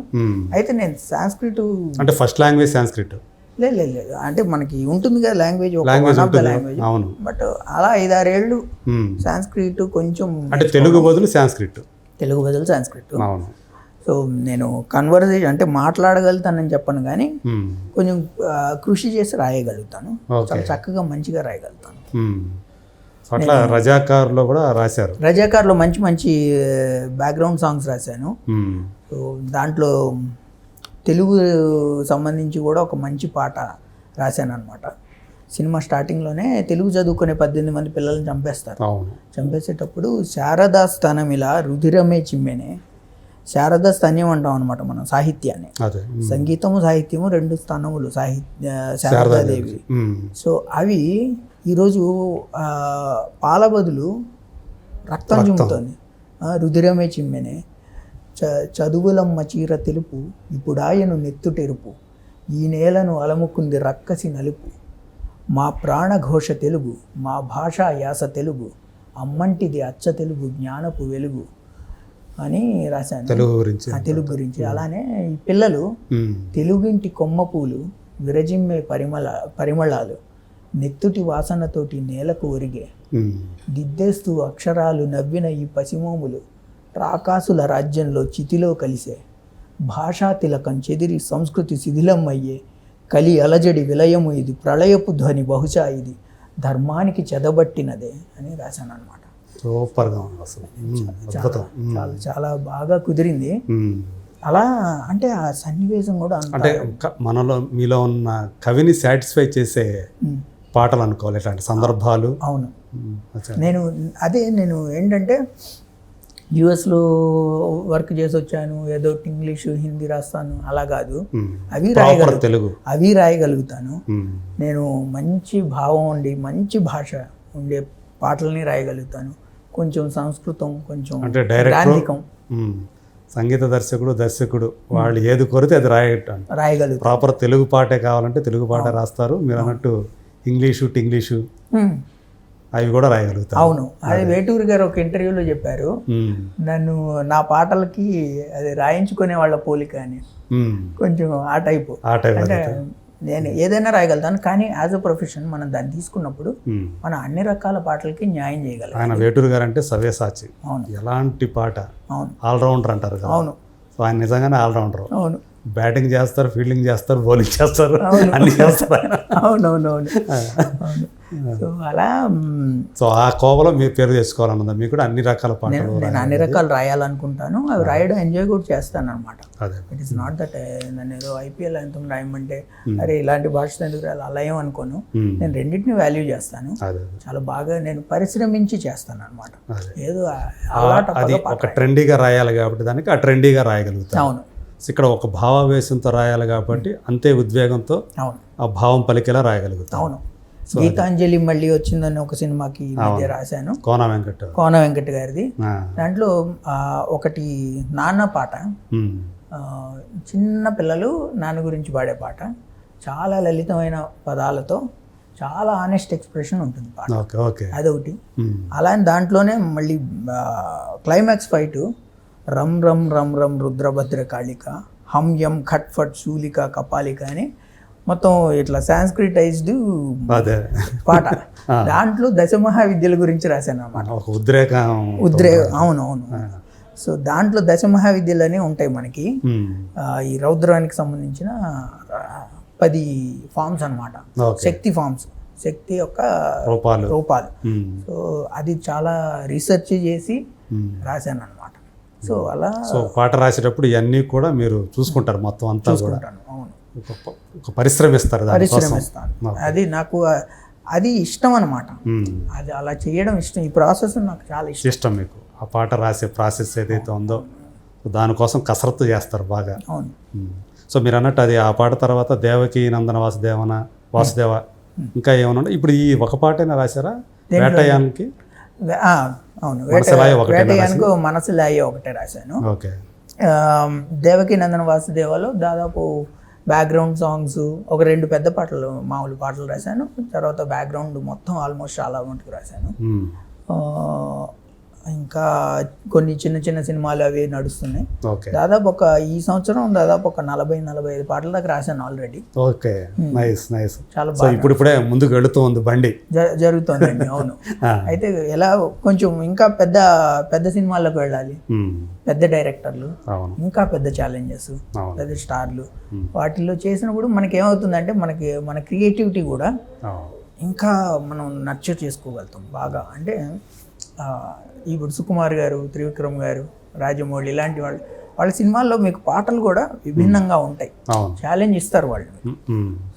అయితే నేను సంస్కృత్ అంటే ఫస్ట్ లాంగ్వేజ్ సంస్కృత్ లేదు, అంటే మనకి ఉంటుంది కదా లాంగ్వేజ్, బట్ అలా 5-6 ఏళ్ళు సంస్కృత్, కొంచెం అంటే తెలుగు బదులు సంస్కృత్. సో నేను కన్వర్సేషన్ అంటే మాట్లాడగలుగుతానని చెప్పను కానీ కొంచెం కృషి చేసి రాయగలుగుతాను, చాలా చక్కగా మంచిగా రాయగలుగుతాను. అట్లా రజాకార్లో కూడా రాశారు. రజాకార్లో మంచి మంచి బ్యాక్గ్రౌండ్ సాంగ్స్ రాశాను. సో దాంట్లో తెలుగు సంబంధించి కూడా ఒక మంచి పాట రాశాను అనమాట. సినిమా స్టార్టింగ్లోనే తెలుగు చదువుకునే 18 మంది పిల్లల్ని చంపేస్తారు. చంపేసేటప్పుడు శారదా స్థానం ఇలా రుధిరమే చిమ్మెనే, శారద స్తన్యం అంటాం అనమాట మనం సాహిత్యాన్ని. సంగీతము సాహిత్యము 2 స్థానములు శారదాదేవి. సో అవి ఈరోజు పాల బదులు రక్తం చిమ్ముతుంది. రుధిరమే చిమ్మెనే, చదువులమ్మ చీర తెలుపు, ఇప్పుడాయను నెత్తుటెరుపు, ఈ నేలను అలముకుంది రక్కసి నలుపు, మా ప్రాణఘోష తెలుగు, మా భాషా యాస తెలుగు, అమ్మంటిది అచ్చ తెలుగు జ్ఞానపు వెలుగు అని రాశాను తెలుగు గురించి. అలానే ఈ పిల్లలు తెలుగింటి కొమ్మ పూలు, విరజిమ్మే పరిమళాలు, నెత్తుటి వాసనతోటి నేలకు ఒరిగే, దిద్దేస్తూ అక్షరాలు నవ్విన ఈ పసిమోములు, రాకాసుల రాజ్యంలో చితిలో కలిసే, భాషా తిలకం చెదిరి సంస్కృతి శిథిలమయ్యే, కలి అలజడి విలయము ఇది, ప్రళయపు ధ్వని బహుశా ఇది, ధర్మానికి చెదబట్టినదే అని రాశాను అనమాట. సూపర్గా చాలా చాలా బాగా కుదిరింది. అలా అంటే ఆ సన్నివేశం కూడా అంటే మనలో మీలో ఉన్న కవిని సాటిస్ఫై చేసే పాటలు అనుకోవాలి ఇట్లాంటి సందర్భాలు. అవును, నేను ఏంటంటే యుఎస్లో వర్క్ చేసి వచ్చాను, ఏదో ఇంగ్లీషు హిందీ రాస్తాను అలా కాదు, అవి రాయగలుగుతాను. నేను మంచి భావం ఉండి మంచి భాష ఉండే పాటలని రాయగలుగుతాను. కొంచెం సంస్కృతం, కొంచెం గ్రాంధికం. సంగీత దర్శకుడు వాళ్ళు ఏది కోరితే అది రాయగలుగుతారు. ప్రాపర్ తెలుగు పాటే కావాలంటే తెలుగు పాట రాస్తారు. మీరు అన్నట్టు ఇంగ్లీషు అవి కూడా రాయగలుగుతారు. అవును, అది వేటూరి గారు ఒక ఇంటర్వ్యూలో చెప్పారు, నన్ను నా పాటలకి అది రాయించుకునే వాళ్ళ పోలిక అని. కొంచెం ఆ టైపు అంటే నేను ఏదైనా రాయగలుగుతాను, కానీ యాజ్ అ ప్రొఫెషన్ మనం దాన్ని తీసుకున్నప్పుడు మనం అన్ని రకాల పాటలకి న్యాయం చేయగలం. ఆయన వేటూరు గారు అంటే సవ్యసాచి, అవును, ఎలాంటి పాట అవును, ఆల్రౌండర్ అంటారు కదా. అవును, సో ఆయన నిజంగానే ఆల్రౌండర్. అవును, బ్యాటింగ్ చేస్తారు, ఫీల్డింగ్ చేస్తారు, బౌలింగ్ చేస్తారు, అన్ని చేస్తారు ఆయన. అవునవునవును. సో అలా సో ఆ కోవలో మీరు పేరు తెచ్చుకోవాలన్నదా మీకు కూడా అన్ని రకాల పాటలు? నేను అన్ని రకాలు రాయాలనుకుంటాను, అవి రాయడం ఎంజాయ్ కూడా చేస్తాను అనమాట. అదే ఇట్ ఈస్ నాట్ దట్ నన్ను ఏదో ఐపీఎల్ అంతం రాయమంటే అరే ఇలాంటి భాష ఎందుకు రాయాలి అలా ఏం అనుకోను. నేను రెండింటిని వాల్యూ చేస్తాను, అదే చాలా బాగా నేను పరిశ్రమించి చేస్తాను అనమాట. అదే. ఏదో అది ఒక ట్రెండీగా రాయాలి కాబట్టి దానికి ఆ ట్రెండీగా రాయగలుగుతాం. అవును, ఇక్కడ ఒక భావావేశంతో రాయాలి కాబట్టి అంతే ఉద్వేగంతో అవును, ఆ భావం పలికేలా రాయగలుగుతాం. అవును. గీతాంజలి మళ్ళీ వచ్చిందని ఒక సినిమాకి ఈ మధ్య రాశాను, కోన వెంకట్. కోన వెంకట్ గారిది. దాంట్లో ఒకటి నాన్న పాట, చిన్న పిల్లలు నాన్న గురించి పాడే పాట, చాలా లలితమైన పదాలతో చాలా ఆనెస్ట్ ఎక్స్ప్రెషన్ ఉంటుంది పాట. Okay okay. అదొకటి. అలానే దాంట్లోనే మళ్ళీ క్లైమాక్స్ ఫైట్ రమ్ రమ్ రమ్ రమ్ రుద్రభద్ర కాళిక హం యం ఖట్ ఫట్ శూలిక కపాలిక అని మొత్తం ఇట్లా సాంస్క్రిటైజ్డ్ పాట. దాంట్లో దశమహావిద్యల గురించి రాశాను అన్నమాట. అవునవును. సో దాంట్లో దశమహావిద్యలు అనేవి ఉంటాయి మనకి, ఈ రౌద్రానికి సంబంధించిన 10 ఫామ్స్ అనమాట, శక్తి ఫామ్స్, శక్తి యొక్క రూపాలు. సో అది చాలా రీసెర్చ్ చేసి రాశాను అనమాట. సో అలా పాట రాసేటప్పుడు ఇవన్నీ కూడా మీరు చూసుకుంటారు మొత్తం అంతా కూడా. అవును, పరిశ్రమిస్తాను. అది నాకు అది ఇష్టం అనమాట. అది అలా చేయడం ఇష్టం, ఈ ప్రాసెస్ నాకు చాలా ఇష్టం. మీకు ఆ పాట రాసే ప్రాసెస్ ఏదైతే ఉందో దానికోసం కసరత్తు చేస్తారు బాగా. అవును. సో మీరు అన్నట్టు అది ఆ పాట తర్వాత దేవకి నందన వాసుదేవ ఇంకా ఏమన్నా ఇప్పుడు ఈ ఒక పాటైనా రాశారా? వేటయానికి. అవును, వేటయానికి మనసులాయే ఒకటే రాశాను. ఓకే. దేవకి నందన వాసుదేవలో దాదాపు బ్యాక్గ్రౌండ్ సాంగ్స్ ఒక 2 పెద్ద పాటలు, మామూలు పాటలు రాశాను. తర్వాత బ్యాక్గ్రౌండ్ మొత్తం ఆల్మోస్ట్ చాలా మటుకు రాశాను. ఇంకా కొన్ని చిన్న చిన్న సినిమాలు అవి నడుస్తున్నాయి. దాదాపు ఈ సంవత్సరం దాదాపు ఒక 40-45 పాటల దాకా రాశాను ఆల్రెడీ. Okay, nice nice. చాలా బాగా ఇప్పుడే ముందుకు వెళుతుంది బండి, జరుగుతుందండి. అవును. అయితే ఎలా కొంచెం ఇంకా పెద్ద పెద్ద సినిమాల్లోకి వెళ్ళాలి, పెద్ద డైరెక్టర్లు, ఇంకా పెద్ద ఛాలెంజెస్, పెద్ద స్టార్లు, వాటిల్లో చేసినప్పుడు మనకి ఏమవుతుందంటే మన క్రియేటివిటీ కూడా ఇంకా మనం నర్చర్ చేసుకోగలుగుతాం బాగా. అంటే ఇప్పుడు సుకుమార్ గారు, త్రివిక్రమ్ గారు, రాజమౌళి ఇలాంటి వాళ్ళ సినిమాల్లో మీకు పాటలు కూడా విభిన్నంగా ఉంటాయి, ఛాలెంజ్ ఇస్తారు వాళ్ళు.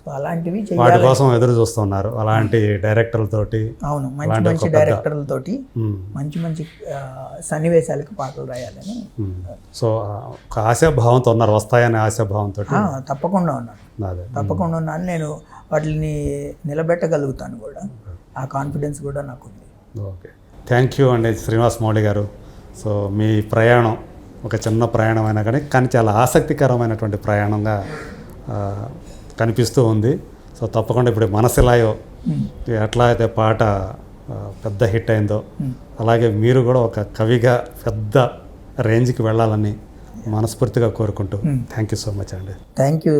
సో అలాంటివి వాటి కోసం ఎదురు చూస్తున్నారు అలాంటి డైరెక్టర్లతోటి. అవును, మంచి మంచి డైరెక్టర్లతోటి మంచి మంచి సన్నివేశాలకు పాటలు రాయాలని. సో ఒక ఆశాభావంతో ఉన్నారు, వస్తాయనే ఆశాభావంతో. తప్పకుండా ఉన్నాను. నేను వాటిని నిలబెట్టగలుగుతాను కూడా, ఆ కాన్ఫిడెన్స్ కూడా నాకు ఉంది. ఓకే, థ్యాంక్ యూ అండి శ్రీనివాస్ మౌళి గారు. సో మీ ప్రయాణం ఒక చిన్న ప్రయాణం అయినా కానీ చాలా ఆసక్తికరమైనటువంటి ప్రయాణంగా కనిపిస్తూ ఉంది. సో తప్పకుండా ఇప్పుడు మనసిలాయో ఎట్లా అయితే పాట పెద్ద హిట్ అయిందో అలాగే మీరు కూడా ఒక కవిగా పెద్ద రేంజ్కి వెళ్ళాలని మనస్ఫూర్తిగా కోరుకుంటూ థ్యాంక్ యూ సో మచ్ అండి. Thank you.